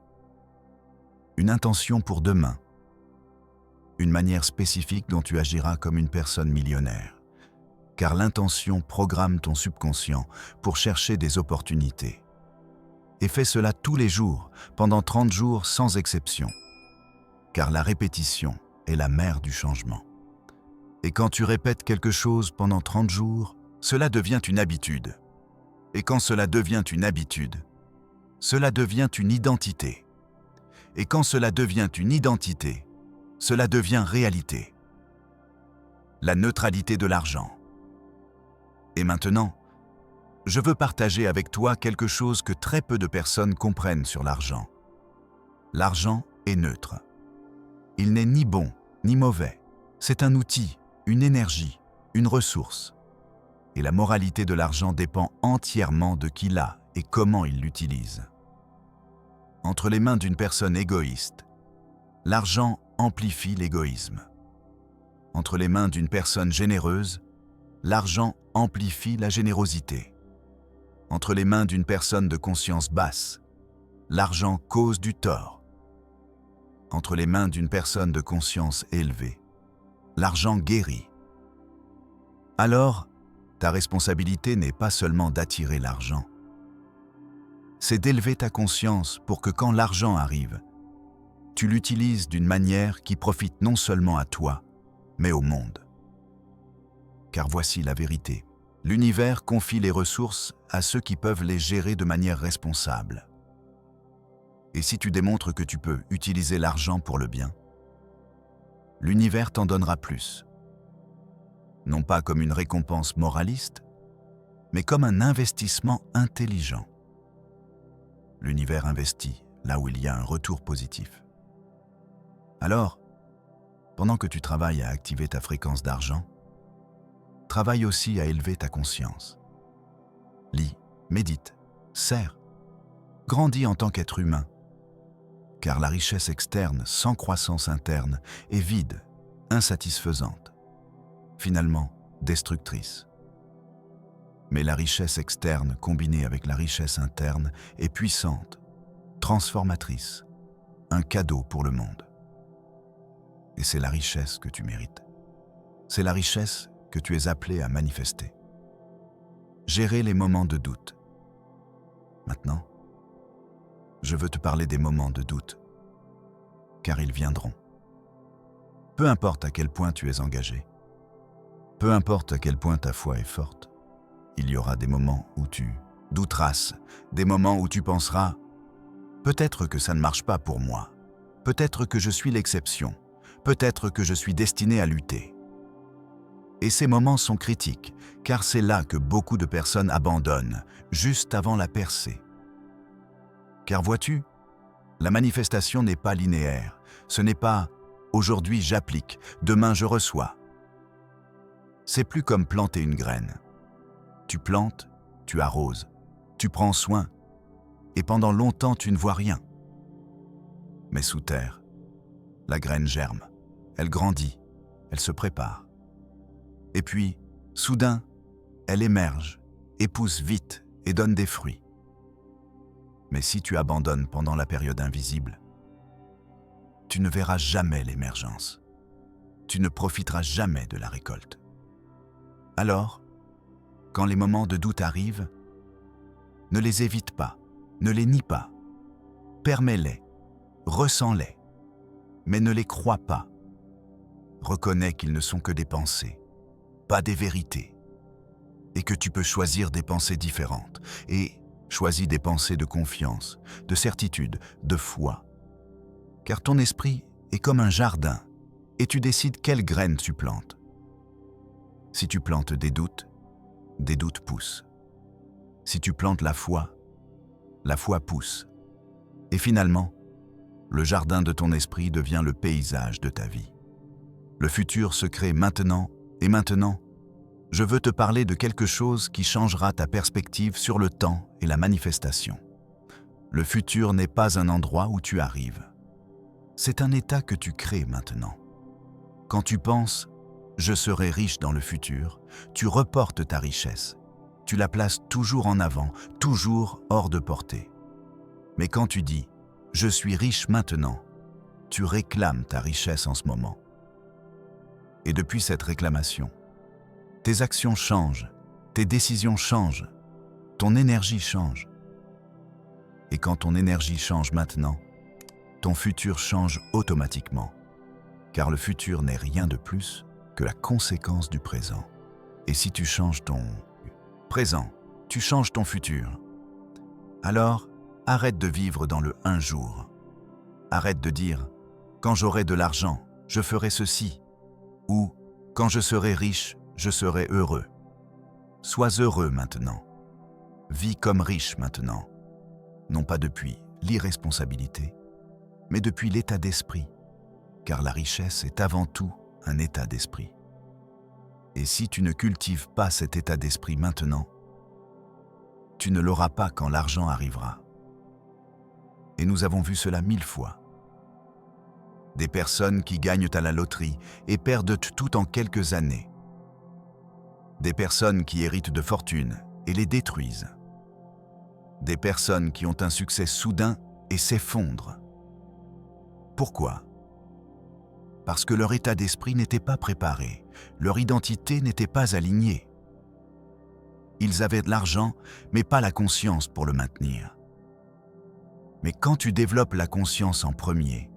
une intention pour demain, une manière spécifique dont tu agiras comme une personne millionnaire. Car l'intention programme ton subconscient pour chercher des opportunités. Et fais cela tous les jours, pendant 30 jours sans exception. Car la répétition est la mère du changement. Et quand tu répètes quelque chose pendant 30 jours, cela devient une habitude. Et quand cela devient une habitude, cela devient une identité. Et quand cela devient une identité, cela devient réalité. La neutralité de l'argent. Et maintenant, je veux partager avec toi quelque chose que très peu de personnes comprennent sur l'argent. L'argent est neutre. Il n'est ni bon ni mauvais. C'est un outil, une énergie, une ressource. Et la moralité de l'argent dépend entièrement de qui l'a et comment il l'utilise. Entre les mains d'une personne égoïste, l'argent amplifie l'égoïsme. Entre les mains d'une personne généreuse, l'argent amplifie la générosité. Entre les mains d'une personne de conscience basse, l'argent cause du tort. Entre les mains d'une personne de conscience élevée, l'argent guérit. Alors, ta responsabilité n'est pas seulement d'attirer l'argent. C'est d'élever ta conscience pour que quand l'argent arrive, tu l'utilises d'une manière qui profite non seulement à toi, mais au monde. Car voici la vérité. L'univers confie les ressources à ceux qui peuvent les gérer de manière responsable. Et si tu démontres que tu peux utiliser l'argent pour le bien, l'univers t'en donnera plus. Non pas comme une récompense moraliste, mais comme un investissement intelligent. L'univers investit là où il y a un retour positif. Alors, pendant que tu travailles à activer ta fréquence d'argent, travaille aussi à élever ta conscience. Lis, médite, sers, grandis en tant qu'être humain, car la richesse externe sans croissance interne est vide, insatisfaisante, finalement destructrice. Mais la richesse externe combinée avec la richesse interne est puissante, transformatrice, un cadeau pour le monde. Et c'est la richesse que tu mérites. C'est la richesse que tu es appelé à manifester. Gérer les moments de doute. Maintenant, je veux te parler des moments de doute, car ils viendront. Peu importe à quel point tu es engagé, peu importe à quel point ta foi est forte, il y aura des moments où tu douteras, des moments où tu penseras « peut-être que ça ne marche pas pour moi, peut-être que je suis l'exception, peut-être que je suis destiné à lutter ». Et ces moments sont critiques, car c'est là que beaucoup de personnes abandonnent, juste avant la percée. Car vois-tu, la manifestation n'est pas linéaire, ce n'est pas « aujourd'hui j'applique, demain je reçois ». C'est plus comme planter une graine. Tu plantes, tu arroses, tu prends soin, et pendant longtemps tu ne vois rien. Mais sous terre, la graine germe, elle grandit, elle se prépare. Et puis, soudain, elle émerge et pousse vite et donne des fruits. Mais si tu abandonnes pendant la période invisible, tu ne verras jamais l'émergence. Tu ne profiteras jamais de la récolte. Alors, quand les moments de doute arrivent, ne les évite pas, ne les nie pas. Permets-les, ressens-les, mais ne les crois pas. Reconnais qu'ils ne sont que des pensées, pas des vérités, et que tu peux choisir des pensées différentes, et choisis des pensées de confiance, de certitude, de foi. Car ton esprit est comme un jardin, et tu décides quelles graines tu plantes. Si tu plantes des doutes poussent. Si tu plantes la foi pousse. Et finalement, le jardin de ton esprit devient le paysage de ta vie. Le futur se crée maintenant, et maintenant, je veux te parler de quelque chose qui changera ta perspective sur le temps et la manifestation. Le futur n'est pas un endroit où tu arrives. C'est un état que tu crées maintenant. Quand tu penses « je serai riche dans le futur », tu reportes ta richesse. Tu la places toujours en avant, toujours hors de portée. Mais quand tu dis « je suis riche maintenant », tu réclames ta richesse en ce moment. Et depuis cette réclamation, tes actions changent, tes décisions changent, ton énergie change. Et quand ton énergie change maintenant, ton futur change automatiquement, car le futur n'est rien de plus que la conséquence du présent. Et si tu changes ton présent, tu changes ton futur. Alors, arrête de vivre dans le un jour. Arrête de dire « quand j'aurai de l'argent, je ferai ceci » ou « quand je serai riche, je serai heureux ». Sois heureux maintenant. Vis comme riche maintenant. Non pas depuis l'irresponsabilité, mais depuis l'état d'esprit, car la richesse est avant tout un état d'esprit. Et si tu ne cultives pas cet état d'esprit maintenant, tu ne l'auras pas quand l'argent arrivera. Et nous avons vu cela 1000 fois. Des personnes qui gagnent à la loterie et perdent tout en quelques années. Des personnes qui héritent de fortune et les détruisent. Des personnes qui ont un succès soudain et s'effondrent. Pourquoi ? Parce que leur état d'esprit n'était pas préparé, leur identité n'était pas alignée. Ils avaient de l'argent, mais pas la conscience pour le maintenir. Mais quand tu développes la conscience en premier,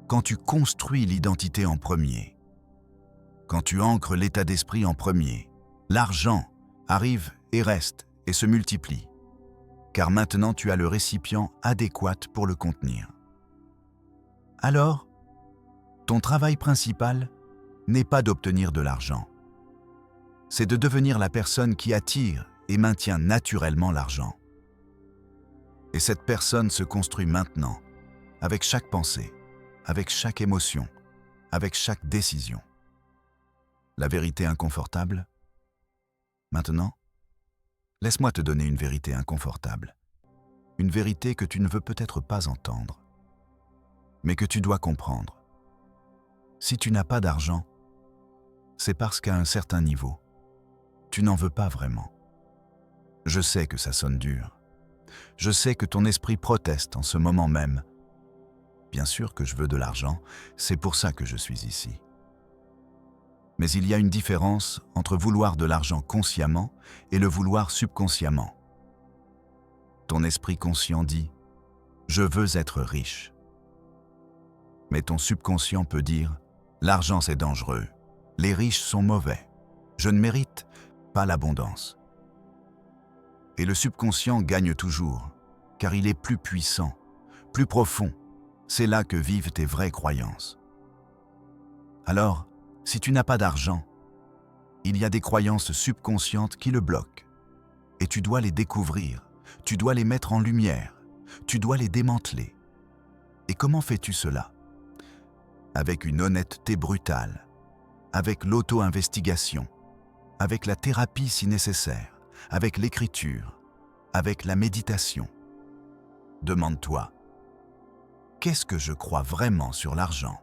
quand tu construis l'identité en premier, quand tu ancres l'état d'esprit en premier, l'argent arrive et reste et se multiplie, car maintenant tu as le récipient adéquat pour le contenir. Alors, ton travail principal n'est pas d'obtenir de l'argent. C'est de devenir la personne qui attire et maintient naturellement l'argent. Et cette personne se construit maintenant, avec chaque pensée, avec chaque émotion, avec chaque décision. La vérité inconfortable ? Maintenant, laisse-moi te donner une vérité inconfortable. Une vérité que tu ne veux peut-être pas entendre, mais que tu dois comprendre. Si tu n'as pas d'argent, c'est parce qu'à un certain niveau, tu n'en veux pas vraiment. Je sais que ça sonne dur. Je sais que ton esprit proteste en ce moment même. Bien sûr que je veux de l'argent, c'est pour ça que je suis ici. Mais il y a une différence entre vouloir de l'argent consciemment et le vouloir subconsciemment. Ton esprit conscient dit « je veux être riche ». Mais ton subconscient peut dire « l'argent c'est dangereux, les riches sont mauvais, je ne mérite pas l'abondance ». Et le subconscient gagne toujours, car il est plus puissant, plus profond. C'est là que vivent tes vraies croyances. Alors, si tu n'as pas d'argent, il y a des croyances subconscientes qui le bloquent. Et tu dois les découvrir, tu dois les mettre en lumière, tu dois les démanteler. Et comment fais-tu cela ? Avec une honnêteté brutale, avec l'auto-investigation, avec la thérapie si nécessaire, avec l'écriture, avec la méditation. Demande-toi, qu'est-ce que je crois vraiment sur l'argent ?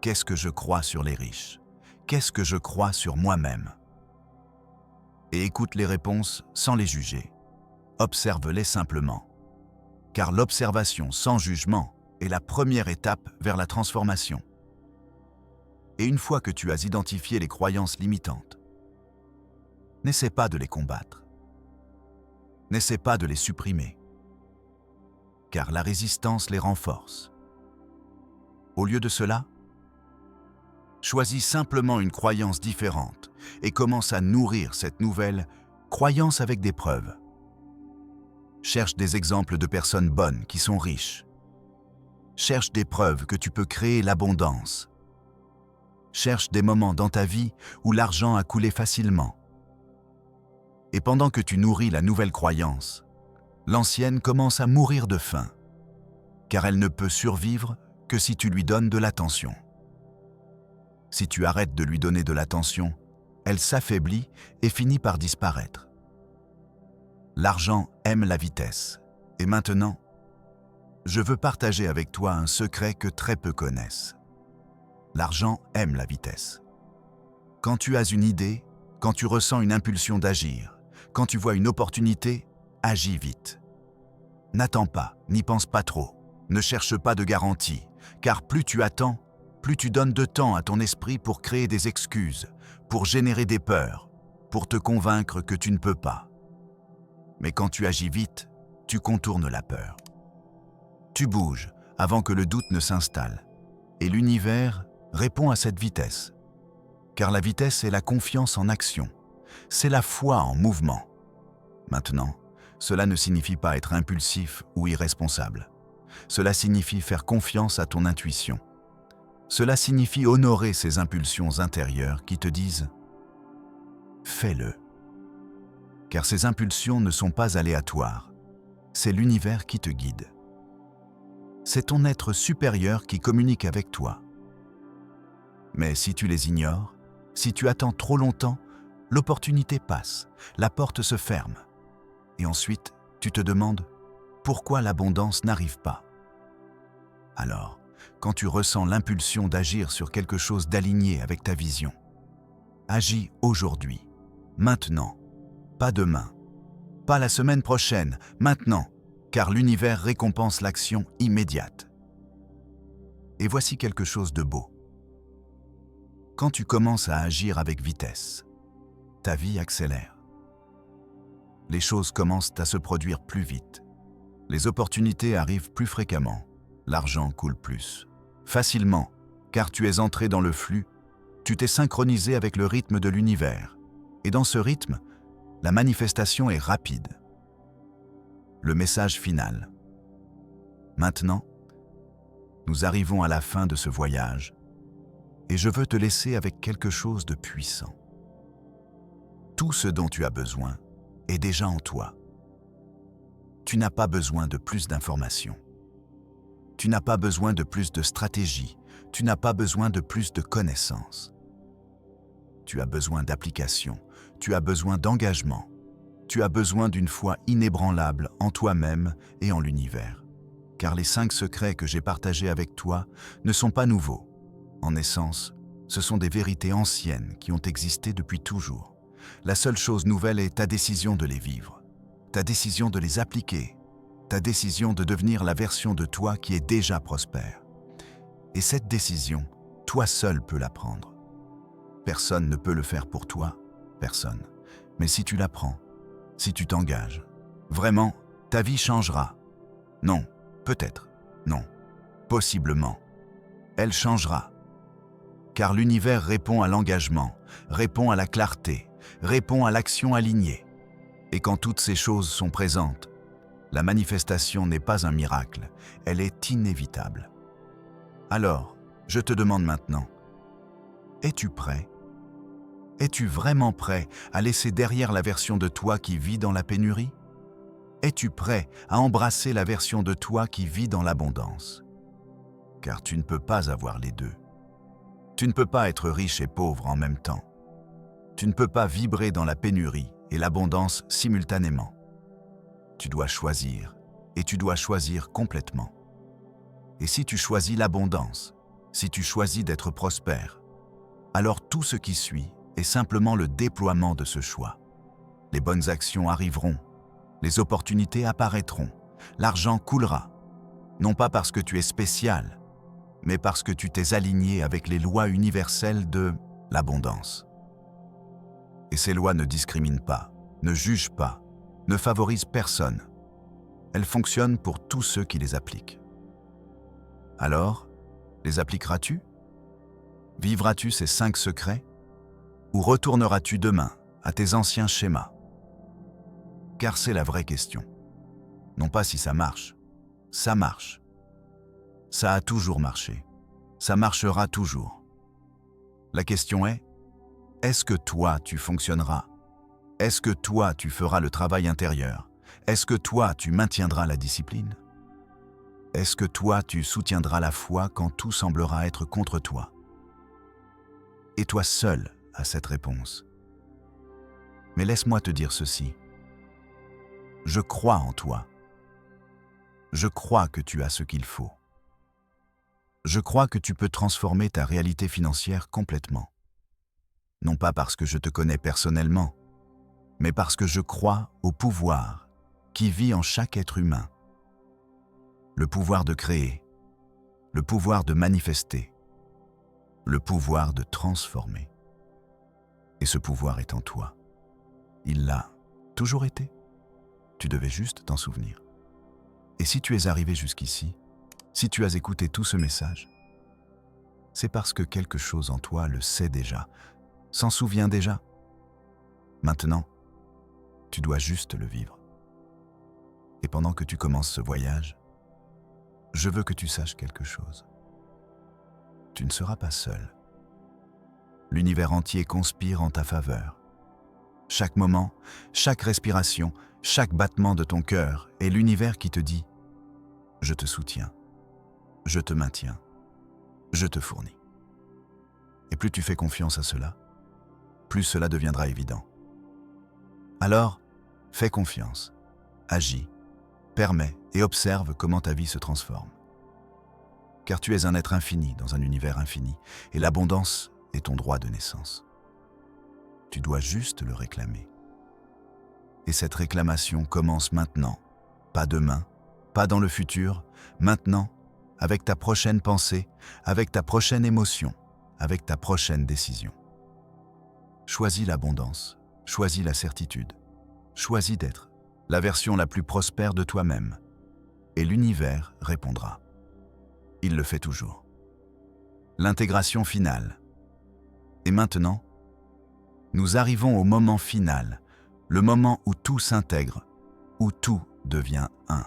Qu'est-ce que je crois sur les riches ? Qu'est-ce que je crois sur moi-même ? Et écoute les réponses sans les juger. Observe-les simplement. Car l'observation sans jugement est la première étape vers la transformation. Et une fois que tu as identifié les croyances limitantes, n'essaie pas de les combattre. N'essaie pas de les supprimer. Car la résistance les renforce. Au lieu de cela, choisis simplement une croyance différente et commence à nourrir cette nouvelle croyance avec des preuves. Cherche des exemples de personnes bonnes qui sont riches. Cherche des preuves que tu peux créer l'abondance. Cherche des moments dans ta vie où l'argent a coulé facilement. Et pendant que tu nourris la nouvelle croyance, l'ancienne commence à mourir de faim, car elle ne peut survivre que si tu lui donnes de l'attention. Si tu arrêtes de lui donner de l'attention, elle s'affaiblit et finit par disparaître. L'argent aime la vitesse. Et maintenant, je veux partager avec toi un secret que très peu connaissent. L'argent aime la vitesse. Quand tu as une idée, quand tu ressens une impulsion d'agir, quand tu vois une opportunité, agis vite. N'attends pas, n'y pense pas trop. Ne cherche pas de garantie, car plus tu attends, plus tu donnes de temps à ton esprit pour créer des excuses, pour générer des peurs, pour te convaincre que tu ne peux pas. Mais quand tu agis vite, tu contournes la peur. Tu bouges avant que le doute ne s'installe. Et l'univers répond à cette vitesse. Car la vitesse est la confiance en action. C'est la foi en mouvement. Maintenant, cela ne signifie pas être impulsif ou irresponsable. Cela signifie faire confiance à ton intuition. Cela signifie honorer ces impulsions intérieures qui te disent « fais-le ». Car ces impulsions ne sont pas aléatoires. C'est l'univers qui te guide. C'est ton être supérieur qui communique avec toi. Mais si tu les ignores, si tu attends trop longtemps, l'opportunité passe, la porte se ferme. Et ensuite, tu te demandes pourquoi l'abondance n'arrive pas. Alors, quand tu ressens l'impulsion d'agir sur quelque chose d'aligné avec ta vision, agis aujourd'hui, maintenant, pas demain, pas la semaine prochaine, maintenant, car l'univers récompense l'action immédiate. Et voici quelque chose de beau. Quand tu commences à agir avec vitesse, ta vie accélère. Les choses commencent à se produire plus vite. Les opportunités arrivent plus fréquemment. L'argent coule plus. Facilement, car tu es entré dans le flux, tu t'es synchronisé avec le rythme de l'univers. Et dans ce rythme, la manifestation est rapide. Le message final. Maintenant, nous arrivons à la fin de ce voyage et je veux te laisser avec quelque chose de puissant. Tout ce dont tu as besoin est déjà en toi. Tu n'as pas besoin de plus d'informations. Tu n'as pas besoin de plus de stratégies. Tu n'as pas besoin de plus de connaissances. Tu as besoin d'application. Tu as besoin d'engagement. Tu as besoin d'une foi inébranlable en toi-même et en l'univers. Car les 5 secrets que j'ai partagés avec toi ne sont pas nouveaux. En essence, ce sont des vérités anciennes qui ont existé depuis toujours. La seule chose nouvelle est ta décision de les vivre, ta décision de les appliquer, ta décision de devenir la version de toi qui est déjà prospère. Et cette décision, toi seul peux la prendre. Personne ne peut le faire pour toi, personne. Mais si tu la prends, si tu t'engages, vraiment, ta vie changera. Non, peut-être, non, possiblement. Elle changera. Car l'univers répond à l'engagement, répond à la clarté, répond à l'action alignée. Et quand toutes ces choses sont présentes, la manifestation n'est pas un miracle, elle est inévitable. Alors, je te demande maintenant, es-tu prêt ? Es-tu vraiment prêt à laisser derrière la version de toi qui vit dans la pénurie ? Es-tu prêt à embrasser la version de toi qui vit dans l'abondance ? Car tu ne peux pas avoir les deux. Tu ne peux pas être riche et pauvre en même temps. Tu ne peux pas vibrer dans la pénurie et l'abondance simultanément. Tu dois choisir, et tu dois choisir complètement. Et si tu choisis l'abondance, si tu choisis d'être prospère, alors tout ce qui suit est simplement le déploiement de ce choix. Les bonnes actions arriveront, les opportunités apparaîtront, l'argent coulera, non pas parce que tu es spécial, mais parce que tu t'es aligné avec les lois universelles de l'abondance. Et ces lois ne discriminent pas, ne jugent pas, ne favorisent personne. Elles fonctionnent pour tous ceux qui les appliquent. Alors, les appliqueras-tu ? Vivras-tu ces 5 secrets ? Ou retourneras-tu demain à tes anciens schémas ? Car c'est la vraie question. Non pas si ça marche. Ça marche. Ça a toujours marché. Ça marchera toujours. La question est-ce que toi tu fonctionneras ? Est-ce que toi tu feras le travail intérieur ? Est-ce que toi tu maintiendras la discipline ? Est-ce que toi tu soutiendras la foi quand tout semblera être contre toi ? Et toi seul as cette réponse. Mais laisse-moi te dire ceci. Je crois en toi. Je crois que tu as ce qu'il faut. Je crois que tu peux transformer ta réalité financière complètement. Non pas parce que je te connais personnellement, mais parce que je crois au pouvoir qui vit en chaque être humain. le pouvoir de créer, le pouvoir de manifester, le pouvoir de transformer. Et ce pouvoir est en toi. Il l'a toujours été. Tu devais juste t'en souvenir. Et si tu es arrivé jusqu'ici, si tu as écouté tout ce message, c'est parce que quelque chose en toi le sait déjà, s'en souvient déjà. Maintenant, tu dois juste le vivre. Et pendant que tu commences ce voyage, je veux que tu saches quelque chose. Tu ne seras pas seul. L'univers entier conspire en ta faveur. Chaque moment, chaque respiration, chaque battement de ton cœur est l'univers qui te dit « Je te soutiens, je te maintiens, je te fournis ». Et plus tu fais confiance à cela, plus cela deviendra évident. Alors, fais confiance, agis, permets et observe comment ta vie se transforme. Car tu es un être infini dans un univers infini, et l'abondance est ton droit de naissance. Tu dois juste le réclamer. Et cette réclamation commence maintenant, pas demain, pas dans le futur, maintenant, avec ta prochaine pensée, avec ta prochaine émotion, avec ta prochaine décision. Choisis l'abondance, choisis la certitude, choisis d'être la version la plus prospère de toi-même, et l'univers répondra. Il le fait toujours. L'intégration finale. Et maintenant, nous arrivons au moment final, le moment où tout s'intègre, où tout devient un.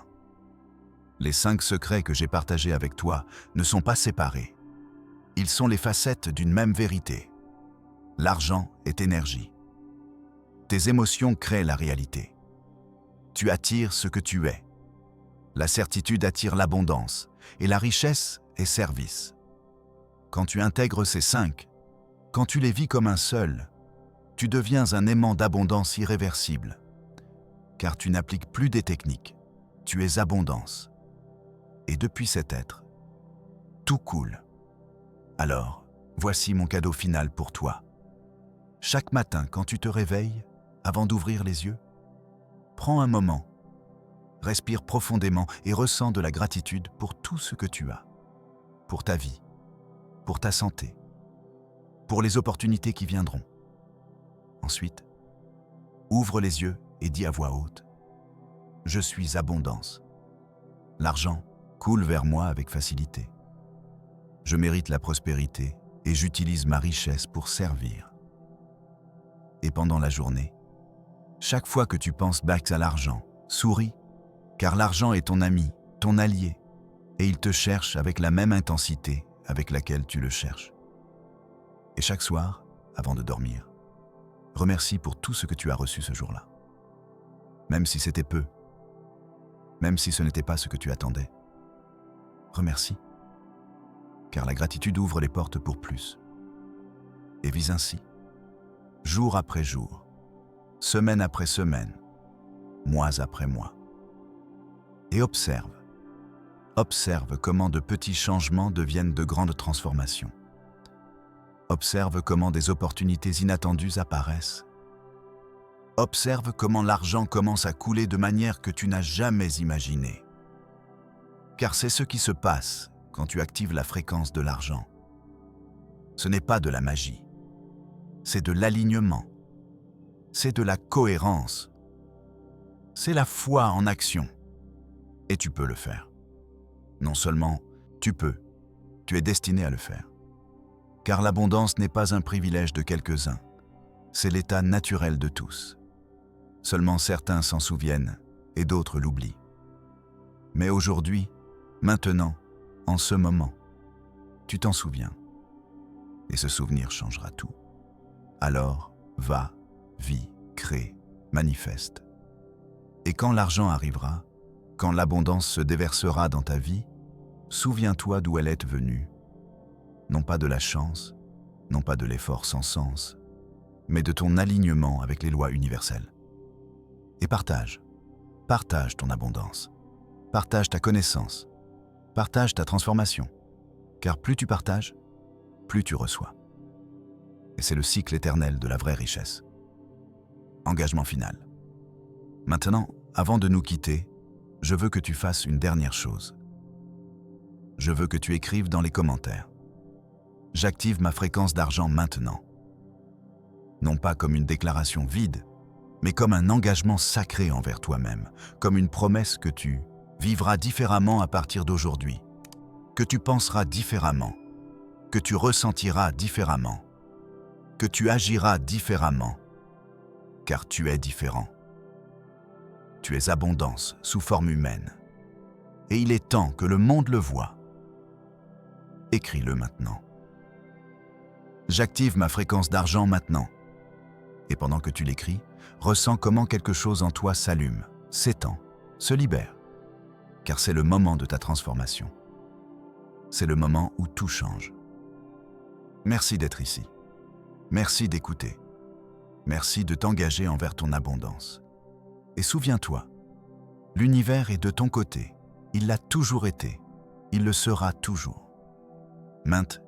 Les 5 secrets que j'ai partagés avec toi ne sont pas séparés. Ils sont les facettes d'une même vérité. L'argent est énergie. Tes émotions créent la réalité. Tu attires ce que tu es. La certitude attire l'abondance et la richesse est service. Quand tu intègres ces 5, quand tu les vis comme un seul, tu deviens un aimant d'abondance irréversible. Car tu n'appliques plus des techniques, tu es abondance. Et depuis cet être, tout coule. Alors, voici mon cadeau final pour toi. Chaque matin, quand tu te réveilles, avant d'ouvrir les yeux, prends un moment, respire profondément et ressens de la gratitude pour tout ce que tu as, pour ta vie, pour ta santé, pour les opportunités qui viendront. Ensuite, ouvre les yeux et dis à voix haute « Je suis abondance. L'argent coule vers moi avec facilité. Je mérite la prospérité et j'utilise ma richesse pour servir. » Et pendant la journée, chaque fois que tu penses back à l'argent, souris, car l'argent est ton ami, ton allié, et il te cherche avec la même intensité avec laquelle tu le cherches. Et chaque soir, avant de dormir, remercie pour tout ce que tu as reçu ce jour-là. Même si c'était peu, même si ce n'était pas ce que tu attendais. Remercie, car la gratitude ouvre les portes pour plus. Et vis ainsi, jour après jour, semaine après semaine, mois après mois. Et observe comment de petits changements deviennent de grandes transformations. Observe comment des opportunités inattendues apparaissent. Observe comment l'argent commence à couler de manière que tu n'as jamais imaginée. Car c'est ce qui se passe quand tu actives la fréquence de l'argent. Ce n'est pas de la magie, c'est de l'alignement, c'est de la cohérence, c'est la foi en action. Et tu peux le faire. Non seulement tu peux, tu es destiné à le faire. Car l'abondance n'est pas un privilège de quelques-uns, c'est l'état naturel de tous. Seulement certains s'en souviennent et d'autres l'oublient. Mais aujourd'hui, maintenant, en ce moment, tu t'en souviens. Et ce souvenir changera tout. Alors, va, vis, crée, manifeste. Et quand l'argent arrivera, quand l'abondance se déversera dans ta vie, souviens-toi d'où elle est venue. Non pas de la chance, non pas de l'effort sans sens, mais de ton alignement avec les lois universelles. Et partage ton abondance, partage ta connaissance, partage ta transformation, car plus tu partages, plus tu reçois. Et c'est le cycle éternel de la vraie richesse. Engagement final. Maintenant, avant de nous quitter, je veux que tu fasses une dernière chose. Je veux que tu écrives dans les commentaires. J'active ma fréquence d'argent maintenant. Non pas comme une déclaration vide, mais comme un engagement sacré envers toi-même, comme une promesse que tu vivras différemment à partir d'aujourd'hui, que tu penseras différemment, que tu ressentiras différemment, que tu agiras différemment, car tu es différent. Tu es abondance sous forme humaine. Et il est temps que le monde le voie. Écris-le maintenant. J'active ma fréquence d'argent maintenant. Et pendant que tu l'écris, ressens comment quelque chose en toi s'allume, s'étend, se libère. Car c'est le moment de ta transformation. C'est le moment où tout change. Merci d'être ici. Merci d'écouter. Merci de t'engager envers ton abondance. Et souviens-toi, l'univers est de ton côté. Il l'a toujours été. Il le sera toujours. Maintenant,